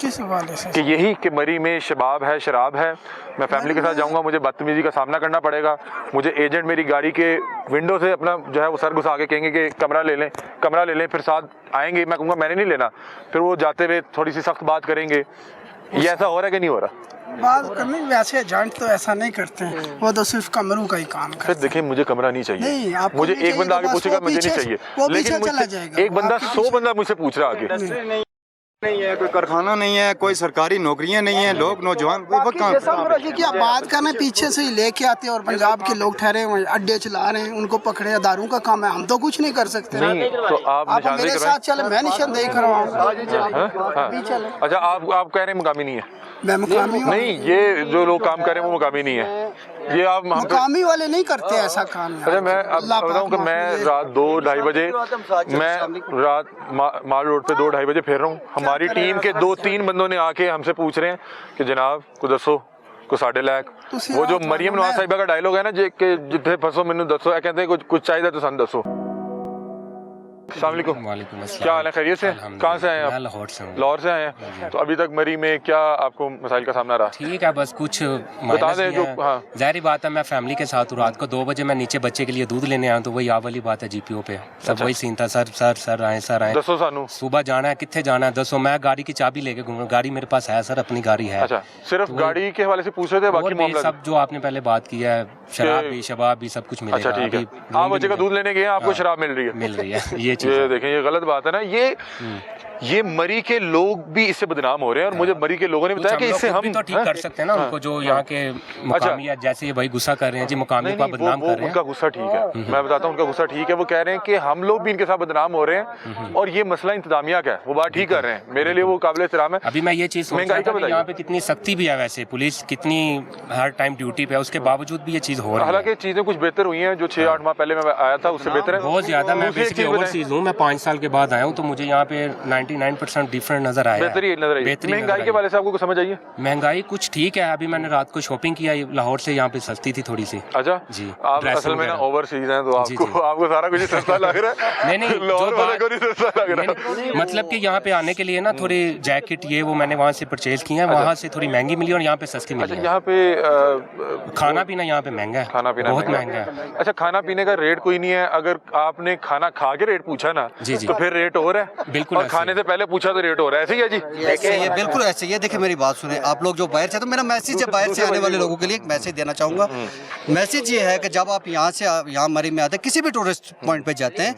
किस हवाले से? कि यही कि मरी में शबाब है, शराब है, मैं फैमिली के साथ जाऊंगा, मुझे बदतमीजी का सामना करना पड़ेगा, मुझे एजेंट मेरी गाड़ी के विंडो से अपना जो है वो सर घुसा के कहेंगे कि कमरा ले लें, फिर साथ आएंगे, मैं कहूँगा मैंने नहीं लेना, फिर वो जाते हुए थोड़ी सी सख्त बात करेंगे। ये ऐसा हो रहा है कि नहीं हो रहा? बात करने वैसे एजेंट तो ऐसा नहीं करते हैं, वो तो सिर्फ कमरों का ही काम करते हैं। देखिए मुझे कमरा नहीं चाहिए, नहीं, मुझे एक बंदा आगे पूछेगा मुझे नहीं चाहिए, लेकिन एक बंदा 100 बंदा मुझसे पूछ रहा आगे नहीं है, कोई कारखाना नहीं है, कोई सरकारी नौकरियां नहीं है, लोग नौजवान क्या बात करना, पीछे से ही लेके आते हैं और पंजाब के लोग ठहरे हुए अड्डे चला रहे हैं, उनको पकड़े, दारू का काम है, हम तो कुछ नहीं कर सकते। नहीं, तो आप मेरे साथ चले, मैं निशानदेही करवाऊँ। अच्छा, आप कह रहे हैं मुकामी नहीं है? मैं मुकामी हूँ। नहीं, ये जो लोग काम कर रहे हैं वो मुकामी नहीं है, ये आप मुकामी वाले नहीं करते ऐसा काम। अच्छा, मैं अब बताऊँ कि मैं रात 2-2:30 बजे मैं रात माल रोड पे 2-2:30 बजे फिर रहा हूँ। हमारी टीम के 2-3 बंदों ने आके हमसे पूछ रहे हैं कि जनाब को दसो को 1.5 लाख। वो जो मरियम नवाज साहिबा का डायलॉग है ना, जिथे फसो मैनू दसो, कहते हैं कुछ चाहिए तो सन दसो। अस्सलाम वालेकुम, क्या हाल है, खैरियत से? कहाँ से आए हैं आप? लाहौर से हूँ। लाहौर से आए हैं। तो अभी तक मरी में क्या आपको मसाइल का सामना रहा? ठीक है, बस कुछ बता दें जो। हाँ, जाहिर बात है, मैं फैमिली के साथ हूँ। रात को 2 बजे मैं नीचे बच्चे के लिए दूध लेने आया, तो वही आ वाली बात है, GPO पे सब वही सीन था। सर आए दसो सानू सुबह जाना है, कितने जाना है दसो। मैं गाड़ी की चाबी लेके घूमूंगा, गाड़ी मेरे पास है सर, अपनी गाड़ी है। अच्छा, सिर्फ गाड़ी के हवाले से पूछ रहे थे, बाकी मामला सब जो आपने पहले बात की है, शराब भी सब कुछ मिलेगा। अच्छा ठीक है, आप बच्चे का दूध लेने गए, आपको शराब मिल रही है? ये चीज देखें, ये गलत बात है ना। ये मरी के लोग भी इससे बदनाम हो रहे हैं, और मुझे मरी के लोगों ने बताया कि इससे हम तो ठीक कर सकते हैं ना उनको, जो यहाँ के मुकामी है, जैसे ये भाई गुस्सा कर रहे हैं जी, मुकामी का बदनाम कर रहे हैं। उनका गुस्सा ठीक है, मैं बताता हूँ, उनका गुस्सा ठीक है। वो कह रहे हैं कि हम लोग भी इनके साथ बदनाम हो रहे हैं, और ये मसला इंतजामिया का है, वो बात ठीक कर रहे हैं। मेरे लिए वो काबिल एहतराम है। अभी मैं ये चीज़ महंगाई का बताइए, यहाँ पे कितनी सख्ती भी है, वैसे पुलिस कितनी हर टाइम ड्यूटी पे है, उसके बावजूद भी ये चीज़ हो रही है। हालांकि चीज़ें कुछ बेहतर हुई हैं, जो 6-8 माह पहले मैं आया था उससे बेहतर है बहुत ज़्यादा। मैं बेसिकली ओवरसीज हूँ, मैं 5 साल के बाद आया हूँ, तो मुझे यहाँ पे 99% डिफरेंट नजर आया। महंगाई के बारे से आपको समझ आई है? महंगाई कुछ ठीक है। अभी मैंने रात को शॉपिंग किया लाहौर से, यहाँ पे सस्ती थी थोड़ी सी। अच्छा जी, आप असल में ना ओवरसीज हैं, तो आपको सारा कुछ सस्ता लग रहा है। नहीं, लाहौर वाले को नहीं सस्ता लग रहा है। मतलब कि यहाँ पे आने के लिए ना थोड़ी जैकेट ये वो मैंने वहाँ से परचेज की है, वहाँ से थोड़ी महंगी मिली और यहाँ पे सस्ती मिली। यहाँ पे खाना पीना यहाँ पे महंगा है, खाना पीना बहुत महंगा है। अच्छा, खाना पीने का रेट कोई नहीं है? अगर आपने खाना खा के रेट पूछा ना, तो फिर रेट हो रहा है। बिल्कुल, और खाने से पहले पूछा तो रेट हो रहा है। ऐसे ही है जी? ये बिल्कुल ऐसे ही है। देखिए मेरी बात सुने, आप लोग जो बाहर से, तो मेरा मैसेज है बाहर से आने वाले लोगों के लिए, एक मैसेज देना चाहूँगा। मैसेज ये है कि जब आप यहाँ मरी में आते हैं, किसी भी टूरिस्ट पॉइंट पे जाते हैं,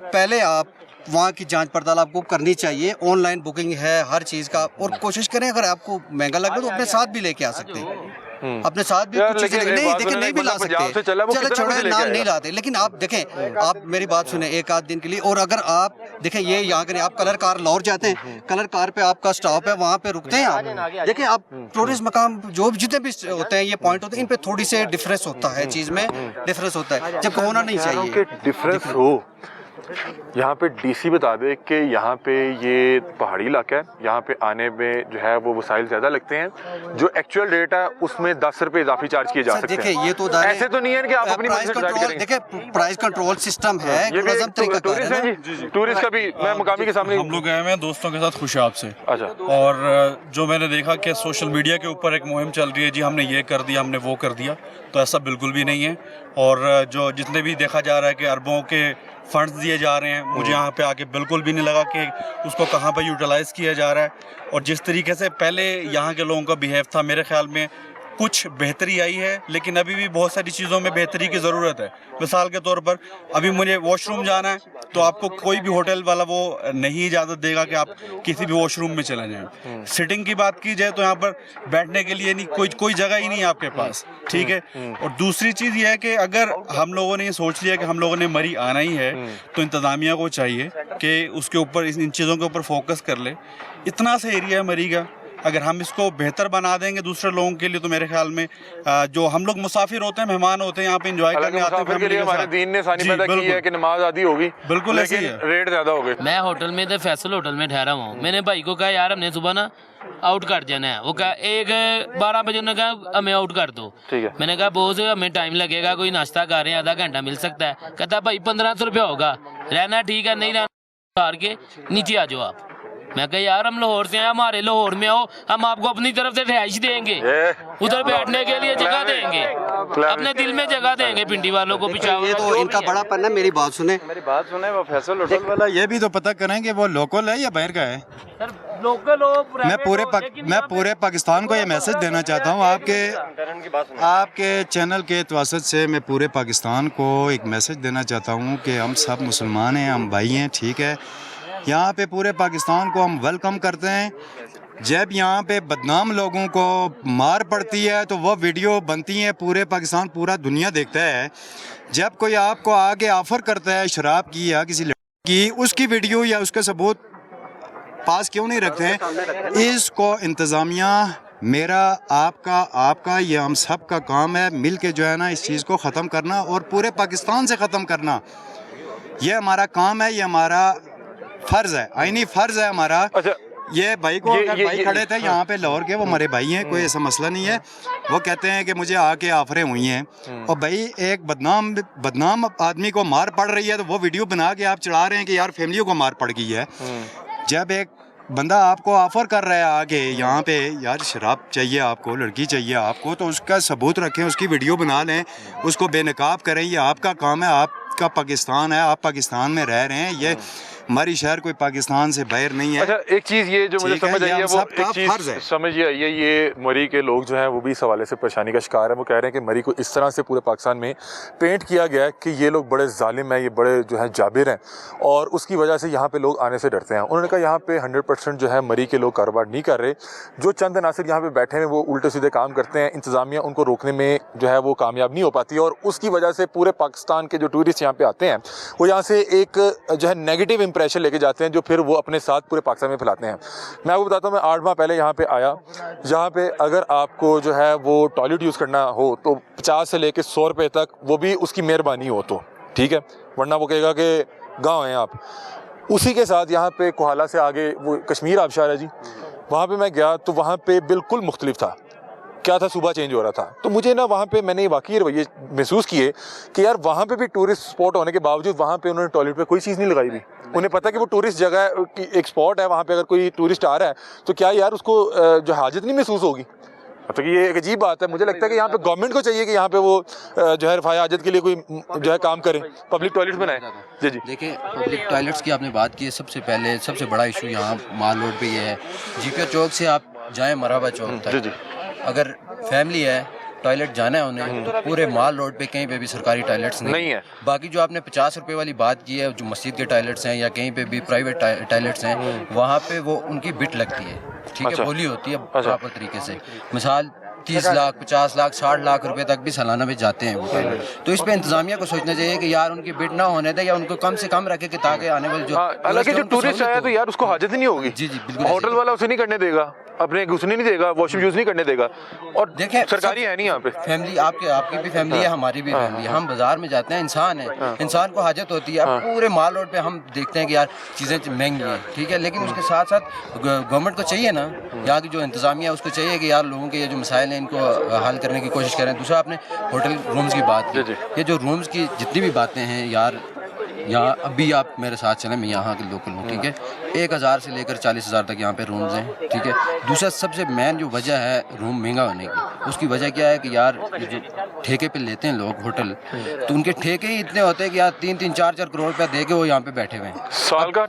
पहले आप वहाँ की जांच पड़ताल आपको करनी चाहिए। ऑनलाइन बुकिंग है हर चीज़ का, और कोशिश करें अगर आपको महंगा लगे तो अपने साथ भी लेके आ सकते हैं। अपने साथ भी कुछ चीजें नहीं, देखिए नहीं भी ला सकते, चलो छोड़े नाम नहीं लाते, लेकिन आप देखें, आप मेरी बात सुने एक आध दिन के लिए। और अगर आप देखें, ये यहाँ करें, आप कलर कार लाहौर जाते हैं, कलर कार पे आपका स्टॉप है, वहाँ पे रुकते हैं आप। देखिए आप टूरिस्ट मकाम जो जितने भी होते हैं, ये पॉइंट होते हैं, इन पे थोड़ी से डिफरेंस होता है, चीज में डिफरेंस होता है, जब होना नहीं चाहिए। डिफरेंस हो, यहाँ पे डीसी बता दे कि यहाँ पे ये पहाड़ी इलाका है, यहाँ पे आने में जो है वो वसाइल ज़्यादा लगते हैं, जो एक्चुअल रेट है उसमें 10 रुपये इजाफी चार्ज किए जा सकते हैं। देखिए ये तो ऐसे तो नहीं है कि आप अपनी देखिए प्राइस कंट्रोल सिस्टम है, टूरिस्ट का भी। मैं मुकामी के सामने, हम लोग गए हैं दोस्तों के साथ खुशाब से। अच्छा, और जो मैंने देखा कि सोशल मीडिया के ऊपर एक मुहिम चल रही है, जी हमने ये कर दिया, हमने वो कर दिया, तो ऐसा बिल्कुल भी नहीं है। और जो जितने भी देखा जा रहा है कि अरबों के फंड्स दिए जा रहे हैं, मुझे यहाँ पे आके बिल्कुल भी नहीं लगा कि उसको कहाँ पे यूटिलाइज़ किया जा रहा है। और जिस तरीके से पहले यहाँ के लोगों का बिहेव था, मेरे ख्याल में कुछ बेहतरी आई है, लेकिन अभी भी बहुत सारी चीज़ों में बेहतरी की ज़रूरत है। मिसाल के तौर पर, अभी मुझे वॉशरूम जाना है, तो आपको कोई भी होटल वाला वो नहीं इजाज़त देगा कि आप किसी भी वॉशरूम में चले जाएं। सिटिंग की बात की जाए तो यहाँ पर बैठने के लिए नहीं कोई जगह ही नहीं है आपके पास, ठीक है। और दूसरी चीज़ ये है कि अगर हम लोगों ने ये सोच लिया कि हम लोगों ने मरी आना ही है, तो इंतज़ामिया को चाहिए कि उसके ऊपर इन चीज़ों के ऊपर फोकस कर ले। इतना सा एरिया है मरी का, अगर हम इसको बेहतर बना देंगे दूसरे लोगों के लिए, तो मेरे ख्याल में जो हम लोग मुसाफिर होते हैं, मेहमान होते हैं, यहाँ पे एंजॉय करने आते हैं, के लिए हमारे दीन ने सानी पैदा की है कि नमाज आदि होगी, बिल्कुल ऐसे ही है, रेट ज्यादा हो गए। मैं होटल में थे, फैसल होटल में ठहरा हुआ हूँ। मैंने भाई को कहा यार हमने सुबह ना आउट कर जाना है, वो कहा 12 बजे ने कहा हमें आउट कर दो। ठीक है, मैंने कहा बहुत हमें टाइम लगेगा, कोई नाश्ता कर रहे हैं, आधा घंटा मिल सकता है। कहता भाई 1500 रुपया होगा, रहना ठीक है, नहीं रहना के नीचे आ जाओ आप। मैं कहा यार हम लाहौर से हैं, हमारे लाहौर में आओ, हम आपको अपनी तरफ से रिहाइश देंगे, उधर बैठने के लिए जगह देंगे, अपने दिल में जगह देंगे पिंडी वालों को। पिछावर ये तो इनका बड़ा पन्ना। मेरी बात सुने, वो फैसल होटल वाला ये भी तो पता करें कि वो लोकल है या बाहर का है। लोकल हो, मैं पूरे पाकिस्तान को ये मैसेज देना चाहता हूँ, आपके चैनल के तवसत से मैं पूरे पाकिस्तान को एक मैसेज देना चाहता हूँ कि हम सब मुसलमान हैं, हम भाई हैं, ठीक है। यहाँ पे पूरे पाकिस्तान को हम वेलकम करते हैं। जब यहाँ पे बदनाम लोगों को मार पड़ती है तो वो वीडियो बनती है, पूरे पाकिस्तान पूरा दुनिया देखता है। जब कोई आपको आगे ऑफ़र करता है शराब की या किसी लड़की की, उसकी वीडियो या उसका सबूत पास क्यों नहीं रखते हैं? इसको इंतज़ामिया, मेरा आपका ये हम सब का काम है मिल के जो है ना इस चीज़ को ख़त्म करना और पूरे पाकिस्तान से ख़त्म करना। ये हमारा काम है, ये हमारा फ़र्ज़ है, आईनी फ़र्ज़ है हमारा। अच्छा, ये भाई को अगर भाई खड़े थे यहाँ पे लाहौर के, वो हमारे भाई हैं, कोई ऐसा मसला नहीं है। वो कहते हैं कि मुझे आके ऑफरें हुई हैं और भाई एक बदनाम आदमी को मार पड़ रही है तो वो वीडियो बना के आप चढ़ा रहे हैं कि यार फैमिलियों को मार पड़ गई है। जब एक बंदा आपको ऑफर कर रहा है आगे यहाँ पे यार शराब चाहिए आपको, लड़की चाहिए आपको, तो उसका सबूत रखें, उसकी वीडियो बना लें, उसको बेनकाब करें। ये आपका काम है, आपका पाकिस्तान है, आप पाकिस्तान में रह रहे हैं। ये हमारी शहर कोई पाकिस्तान से बाहर नहीं है। अच्छा, एक चीज़ ये जो मुझे समझ आई है वो एक चीज़ समझ आई है, ये मरी के लोग जो हैं वो भी इस हवाले से परेशानी का शिकार है। वो कह रहे हैं कि मरी को इस तरह से पूरे पाकिस्तान में पेंट किया गया है कि ये लोग बड़े जालिम हैं, ये बड़े जो हैं जाबिर हैं और उसकी वजह से यहाँ पे लोग आने से डरते हैं। उन्होंने कहा यहाँ पे 100% जो है मरी के लोग कारोबार नहीं कर रहे, जो चंद अनासिर यहाँ पे बैठे हैं वो उल्टे सीधे काम करते हैं, इंतज़ामिया उनको रोकने में जो है वो कामयाब नहीं हो पाती और उसकी वजह से पूरे पाकिस्तान के जो टूरिस्ट यहाँ पे आते हैं वो यहाँ से एक जो है नेगेटिव इंप्रेशन लेके जाते हैं जो फिर वो अपने साथ पूरे पाकिस्तान में फैलाते हैं। मैं आपको बताता हूँ, मैं 8 माह पहले यहाँ पे आया, जहाँ पे अगर आपको जो है वो टॉयलेट यूज़ करना हो तो 50 से लेके 100 रुपये तक, वो भी उसकी मेहरबानी हो तो ठीक है, वरना वो कहेगा कि गाँव हैं आप। उसी के साथ यहाँ पे कोहाला से आगे वो कश्मीर आबशार है जी, वहाँ पे मैं गया तो वहाँ पे बिल्कुल मुख्तलिफ था। क्या था, सुबह चेंज हो रहा था। तो मुझे ना वहाँ पे मैंने वाकई रवैये महसूस किए कि यार वहाँ पे भी टूरिस्ट स्पॉट होने के बावजूद वहाँ पे उन्होंने टॉयलेट पे कोई चीज़ नहीं लगाई हुई। उन्हें पता कि वो टूरिस्ट जगह की एक स्पॉट है, वहाँ पे अगर कोई टूरिस्ट आ रहा है तो क्या यार उसको जो हाजत नहीं महसूस होगी। तो ये एक अजीब बात है। मुझे लगता है कि यहाँ पे गवर्नमेंट को चाहिए कि यहाँ पे वो जो है रफ़ाया हाजत के लिए कोई जो है काम करे, पब्लिक टॉयलेट बनाए। जी जी, देखिए पब्लिक टॉयलेट्स की आपने बात की है, सबसे पहले सबसे बड़ा इशू यहाँ माल रोड पे ये है। जीपीओ चौक से आप जाएँ मराबा चौक तक, अगर फैमिली है टॉयलेट जाना है उन्हें तो पूरे माल रोड पे कहीं पे भी सरकारी टॉयलेट्स नहीं है। बाकी जो आपने 50 रुपए वाली बात की है, जो मस्जिद के टॉयलेट्स हैं या कहीं पे भी प्राइवेट टॉयलेट्स हैं, वहाँ पे वो उनकी बिट लगती है, ठीक है, बोली होती है प्रॉपर तरीके से। मिसाल 30 लाख 50 लाख 60 लाख रुपए तक भी सालाना में जाते हैं वो टॉयलेट। तो इस पे इंतजामिया को सोचना चाहिए कि यार उनकी बिट ना होने दे या उनको कम से कम रखे कि ताकि आने वाले जो हालांकि जो टूरिस्ट आया तो यार उसको हाजत ही नहीं होगी। जी जी बिल्कुल, होटल वाला उसे नहीं करने देगा, अपने घुसने नहीं देगा, वॉशरूम यूज नहीं करने देगा। और देखिए सरकारी है नहीं यहाँ पे फैमिली, आपकी भी फैमिली है, हमारी भी फैमिली है। हम बाजार में जाते हैं, इंसान है, इंसान को हाजत होती है। पूरे माल रोड पे हम देखते हैं कि यार चीज़ें महंगी हैं, ठीक है, लेकिन उसके साथ साथ गवर्नमेंट को चाहिए ना, यहाँ की जो इंतजामिया है उसको चाहिए कि यार लोगों के ये जो मसाइल हैं इनको हल करने की कोशिश करें। दूसरा आपने होटल रूम्स की बात की, ये जो रूम्स की जितनी भी बातें हैं यार, यहाँ अभी आप मेरे साथ चलें, मैं यहाँ के लोकल हूँ, ठीक है, 1000 से लेकर 40,000 तक यहाँ पे रूम्स हैं, ठीक है। दूसरा सबसे मेन जो वजह है रूम महंगा होने की, उसकी वजह क्या है कि यार जो ठेके पे लेते हैं लोग होटल, तो उनके ठेके ही इतने होते हैं कि यार 3-3 4-4 करोड़ रुपया दे के वो यहाँ पे बैठे हुए हैं। साल का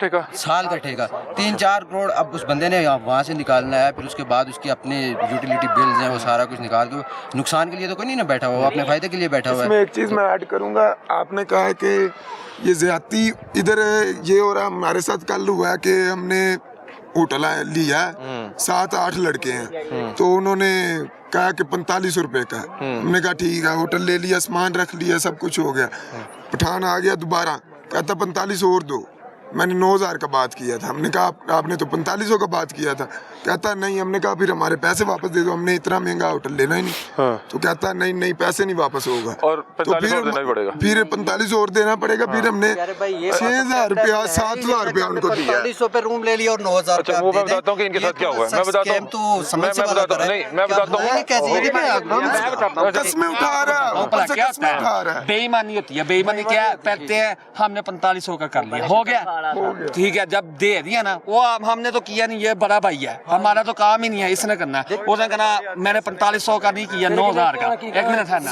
ठेका 3-4 करोड़ अब उस बंदे ने वहाँ से निकालना है, फिर उसके बाद उसकी अपने यूटिलिटी बिल्स हैं वो सारा कुछ निकाल के, नुकसान के लिए तो कोई नहीं ना बैठा हुआ, वो अपने फ़ायदे के लिए बैठा हुआ है। इसमें एक चीज़ मैं ऐड करूँगा, आपने कहा है कि ये ज़्यादती इधर ये हो रहा, हमारे साथ कल हुआ है कि हमने होटल लिया, 7-8 लड़के हैं, तो उन्होंने कहा कि 45 रुपए का, हमने कहा ठीक है, होटल ले लिया, सामान रख लिया, सब कुछ हो गया। पठान आ गया दोबारा, कहता 45 और दो। मैंने 9,000 का बात किया था, हमने कहा आपने तो 4500 का बात किया था। कहता नहीं, हमने कहा फिर हमारे पैसे वापस दे दो, हमने इतना महंगा होटल लेना ही नहीं। तो कहता नहीं पैसे नहीं वापस होगा, और 45 और देना ही पड़ेगा। फिर 45 और देना पड़ेगा। फिर हमने 6,000 रुपया 7,000 रुपया उनको दिया, 4500 पे रूम ले लिया और 9,000। अच्छा, वो मैं बताता हूँ कि इनके साथ क्या हुआ है, मैं बताता हूँ, कस्में उठा रहा है, बेईमानी होती है। बेईमानी क्या कहते हैं, हमने 4500 का कर लिया, हो गया, ठीक है, जब दे दिया ना, वो हमने तो किया नहीं, ये बड़ा भाई है, हमारा तो काम ही नहीं है इसने करना। उसने कहना मैंने 4500 का नहीं किया, 9,000 का। एक मिनट है ना,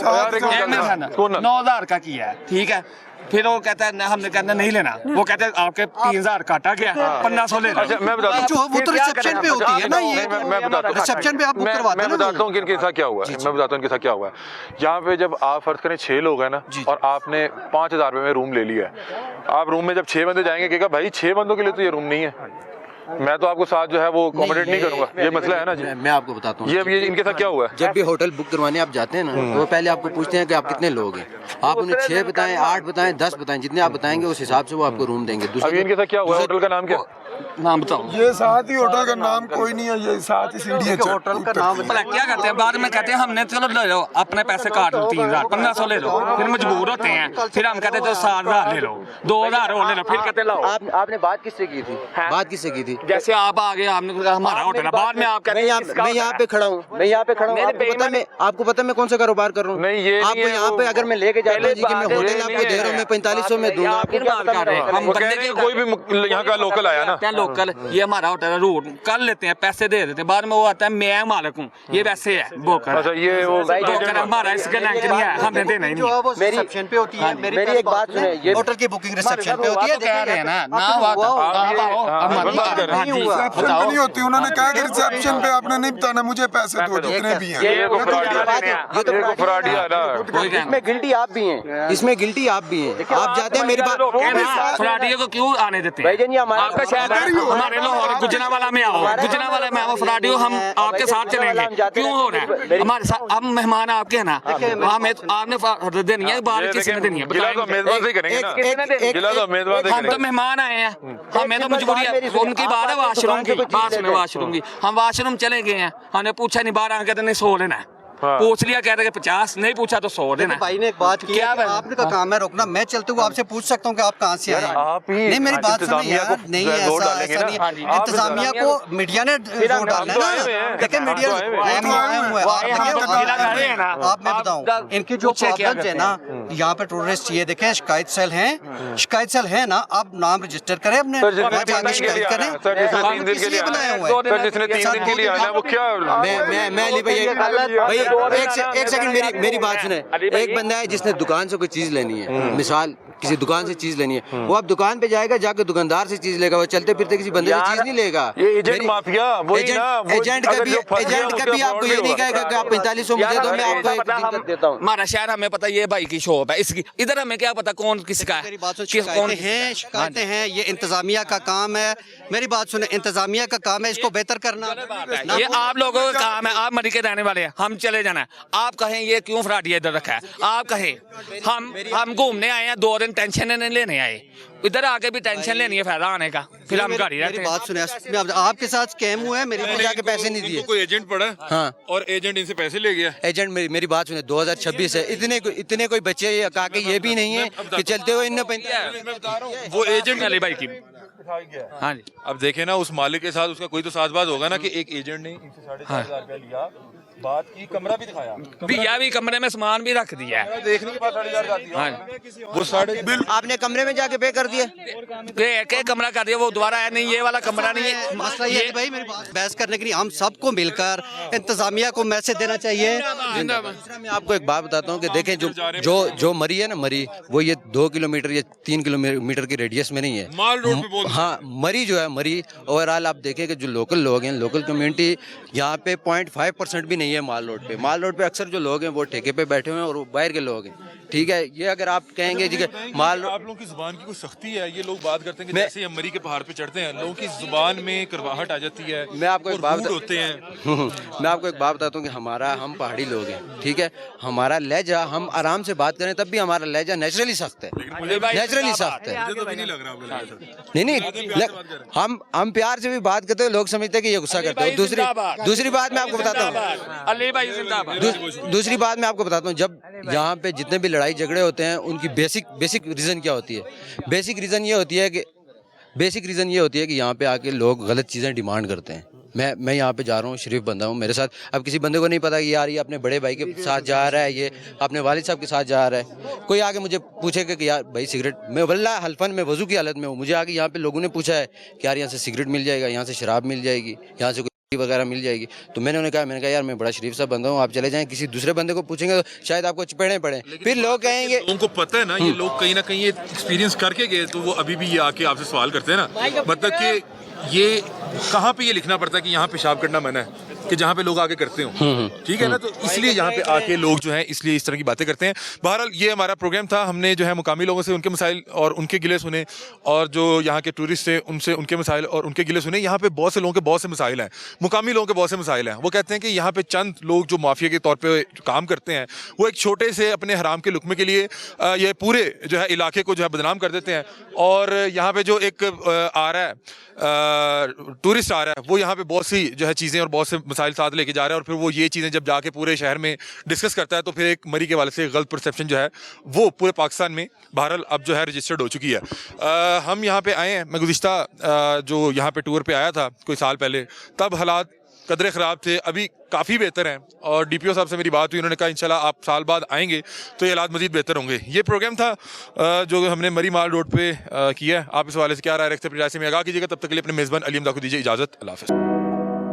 9,000 का किया है, ठीक है। फिर वो कहता है हमने कहना नहीं लेना, वो कहते हैं आपके 3000 काटा गया, 1500 ले लो। अच्छा मैं बताता हूँ, जो वो तो रिसेप्शन पे होती है ना, ये मैं बताता हूँ, रिसेप्शन पे आप बुक करवाते मैं हैं ना। बताता हूँ कि इनके साथ क्या हुआ है। मैं बताता हूँ इनके साथ क्या हुआ है। यहाँ पे जब आप फर्ज करें 6 लोग हैं ना, और आपने 5000 रुपये में रूम ले लिया है, आप रूम में जब 6 बंदे जाएंगे कहेगा भाई 6 बंदों के लिए तो ये रूम नहीं है, मैं तो आपको साथ जो है वो अकोमोडेट नहीं करूंगा। ये मसला है ना जी। मैं आपको बताता हूँ, ये इनके साथ क्या हुआ है। जब भी होटल बुक करवाने आप जाते हैं ना, तो वो पहले आपको पूछते हैं कि आप कितने लोग हैं। आप उन्हें 6 बताएं, 8 बताएं, 10 बताएं, जितने आप बताएंगे उस हिसाब से वो आपको रूम देंगे। अभी इनके साथ क्या हुआ है, होटल का नाम क्या, नाम बताओ। ये साथ ही होटल का नाम कोई नहीं है, ये साथ ही सीढ़ी है होटल का नाम भला क्या करते हैं, बाद में कहते हैं हमने चलो ले लो अपने पैसे काट लो, 3000 1500 ले लो, फिर मजबूर होते हैं, फिर हम कहते हैं चलो 7000 ले लो, 2000 और ले लो, फिर कहते लाओ। आपने बात किससे की थी? बात किससे की थी? जैसे आप आ गए, आपने कहा हमारा होटल है, बाद में आप कहते हैं मैं यहाँ पे खड़ा हूँ, आपको पता है मैं कौन सा कारोबार कर रहा हूँ? नहीं, ये आपको यहाँ पे अगर मैं लेके जाता हूँ जी कि मैं होटल आपको दे रहा हूँ, मैं 4500 में दूंगा, आपको क्या पता हम बंदे के कोई भी यहाँ का लोकल आया ना, लोकल ये हमारा होटल है, रूट कर लेते हैं, पैसे दे देते हैं, बाद में वो आता है मैं मालिक हूँ, ये वैसे है बोकर। अच्छा ये वो बोकर हमारा इसका लिंक नहीं है, हमने देना ही नहीं। मेरी रिसेप्शन पे होती है, मेरी एक बात सुने, ये होटल की बुकिंग रिसेप्शन पे होती है, कह रहे हैं ना नहीं होती। उन्होंने कहा कि रिसेप्शन पे आपने नहीं बताना, मुझे पैसे दो जितने भी हैं। ये तो फ्रॉडिया ना, इसमें गिल्टी आप भी हैं, इसमें गिल्टी आप भी हैं। आप जाते हैं मेरी बात, फ्राडियो को क्यों आने देते हैं? आपका शहर हमारे लाहौर गुजरावाला में आओ, गुजरावाला में आओ, फ्राडियो हम आपके साथ चलेंगे, क्यों हो रहा है हमारे साथ? हम मेहमान आपके हैं ना, हमें आपने देनी है, बाहर किसी ने देनी है, हम तो मेहमान आए हैं, हमें तो मजबूरी है। उनकी बात है वाशरूम की, बात सुने वाशरूम की, हम वाशरूम चले गए हैं, हमने पूछा नहीं, बाहर कहते नहीं 100 लेना है, पूछ लिया कहते हैं 50, नहीं पूछा तो 100 देना। भाई ने एक बात की, आपने का काम है रोकना, मैं चलते हुए आपसे पूछ सकता हूँ कि आप कहाँ से आए? आप ही नहीं मेरी बात सुनो यार, नहीं ऐसा नहीं, इंतजामिया को मीडिया ने जोर डालना है ना, देखिए मीडिया आप मैं बताऊँ, इनकी जो प्रॉब्लम है ना यहाँ पे टूरिस्ट, ये देखें शिकायत सेल है ना, आप नाम रजिस्टर करें अपने, शिकायत करें, किसलिए बनाया हुआ है? मैं अली भैया एक सेकंड मेरी बात सुने। एक बंदा है जिसने दुकान से कोई चीज लेनी है, मिसाल किसी दुकान से चीज लेनी है, वो अब दुकान पे जाएगा, जाकर दुकानदार से चीज लेगा, वो चलते फिरते किसी बंदे से चीज नहीं लेगा। ये एजेंट माफिया वही ना, एजेंट कभी आपको ये नहीं कहेगा कि आप 4500 मुझे दो, मैं आपको देता हूँ। हमारा शहर हमें पता ये भाई की शॉप है, इसकी इधर हमें क्या पता कौन किसका है, शिकायतें हैं, ये इंतजामिया का काम है। मेरी बात सुने, इंतजामिया का काम है इसको बेहतर करना, ये आप लोगों का काम है, आप मरी के रहने वाले हैं, हम चले जाना है। आप कहें ये क्यों फ्राडिया इधर रखा है, आप कहें हम घूमने आए हैं, 2 दिन टेंशन नहीं लेने आए, इधर आके भी टेंशन लेनी है, फायदा आने का, फिर हम घर ही रहते हैं। बात सुने, आपके साथ स्कैम हुआ है, मेरे को जाके पैसे नहीं दिए, कोई एजेंट पड़ा हाँ, और एजेंट इनसे पैसे ले गया। एजेंट मेरी बात सुने, 2026 है, इतने कोई बच्चे ये भी नहीं है कि चलते हुए इनने वो एजेंट अली भाई की। हाँ जी, अब देखे ना उस मालिक के साथ उसका कोई तो साथबाज होगा ना, कि एक एजेंट ने इनसे 4500 रुपया लिया, बात की, कमरा भी दिखाया, भैया भी कमरे में सामान भी रख दिया है, देखने के बाद 4500 जाती है। हाँ, वो साढ़े बिल आपने कमरे में जाके पे कर दिया, के कमरा कर दिया, वो दोबारा है नहीं, ये वाला कमरा नहीं है। मसला ये है भाई, मेरी बात बहस करने के लिए हम सबको मिलकर इंतजामिया को मैसेज देना चाहिए। दूसरा मैं आपको एक बात बताता हूँ कि देखें जो मरी है ना, मरी वो ये 2 किलोमीटर या 3 किलोमीटर की रेडियस में नहीं है, माल रोड पे बोल। हाँ, मरी जो है, मरी ओवरऑल आप देखें कि जो लोकल लोग हैं, लोकल कम्युनिटी यहाँ पे 0.5% भी नहीं है माल रोड पे। माल रोड पे अक्सर जो लोग हैं वो ठेके पे बैठे हुए हैं और वो बाहर के लोग हैं, ठीक है। ये अगर आप कहेंगे जी माल, आप लोगों की जुबान की कोई सख्ती है, ये लोग बात करते हैं कि जैसे हम मरी के पहाड़ पे चढ़ते हैं, लोगों की जुबान में करवाहट आ जाती है। मैं आपको एक बात होते हैं मैं आपको एक बात बताता हूँ कि हम पहाड़ी लोग हैं, ठीक है, हमारा लहजा, हम आराम से बात करें तब भी हमारा लहजा नेचुरली सख्त है, नेचुरली सख्त है। नहीं, हम प्यार से भी बात करते हैं, लोग समझते हैं कि ये गुस्सा करते हैं। दूसरी बात मैं आपको बताता हूँ, दूसरी बात मैं आपको बताता हूँ, जब यहाँ पे जितने भी लड़ाई झगड़े होते हैं उनकी बेसिक रीज़न क्या होती है? बेसिक रीज़न ये होती है कि यहाँ पे आके लोग गलत चीज़ें डिमांड करते हैं। मैं यहाँ पे जा रहा हूँ, शरीफ बंदा हूँ, मेरे साथ अब किसी बंदे को नहीं पता कि यार ये अपने बड़े भाई के साथ जा रहा है, ये अपने वालिद साहब के साथ जा रहा है। कोई आके मुझे पूछेगा कि यार भाई सिगरेट, मैं वल्लाह हल्फन में वजू की हालत में हूँ, मुझे आके यहाँ पे लोगों ने पूछा है कि यार यहाँ से सिगरेट मिल जाएगा, यहाँ से शराब मिल जाएगी, यहाँ से वगैरह मिल जाएगी। तो मैंने उन्हें कहा यार मैं बड़ा शरीफ सा बंदा हूँ, आप चले जाएं, किसी दूसरे बंदे को पूछेंगे तो शायद आपको चपेड़े पड़े, फिर लोग कहेंगे। लोगों को पता है ना, ये लोग कहीं ना कहीं एक्सपीरियंस करके गए, तो वो अभी भी ये आके आपसे सवाल करते हैं ना, मतलब कि ये कहाँ पे ये लिखना पड़ता है कि यहाँ पेशाब करना मना है, कि जहाँ पे लोग आके करते हो, ठीक है ना। तो इसलिए यहाँ पे आके लोग जो हैं इसलिए इस तरह की बातें करते हैं। बहरहाल ये हमारा प्रोग्राम था, हमने जो है मुकामी लोगों से उनके मसाइल और उनके गिले सुने, और जो यहाँ के टूरिस्ट थे उनसे उनके मसाइल और उनके गिले सुने। यहाँ पे बहुत से लोगों के बहुत से मसाइल हैं, मुकामी लोगों के बहुत से मसाइल हैं। वो कहते हैं कि यहाँ पे चंद लोग जो माफिया के तौर पर काम करते हैं, वो एक छोटे से अपने हराम के लुकमे के लिए ये पूरे जो है इलाके को जो है बदनाम कर देते हैं। और यहाँ पे जो एक आ रहा है टूरिस्ट आ रहा है, वो यहाँ पे बहुत सी जो है चीज़ें और बहुत से मसाइल साथ लेके जा रहा है, और फिर वो ये चीज़ें जब जाके पूरे शहर में डिस्कस करता है, तो फिर एक मरी के वाले से गलत परसेप्शन जो है वो पूरे पाकिस्तान में बहरहाल अब जो है रजिस्टर्ड हो चुकी है। हम यहाँ पे आए हैं, मैं गुज़िश्ता जो यहाँ पे टूर पे आया था कोई साल पहले, तब हालात कदरे ख़राब थे, अभी काफ़ी बेहतर हैं। और DPO साहब से मेरी बात हुई, उन्होंने कहा इंशाल्लाह आप साल बाद आएंगे तो ये हालात मज़ीद बेहतर होंगे। ये प्रोग्राम था जो हमने मरी माल रोड पे किया है। आप इस हवाले से क्या राय रखते हैं, अपनी राय से में आगाह कीजिएगा। तब तक के लिए अपने मेज़बान अली हमदा को दीजिए इजाज़त। अल्लाह हाफ़िज़।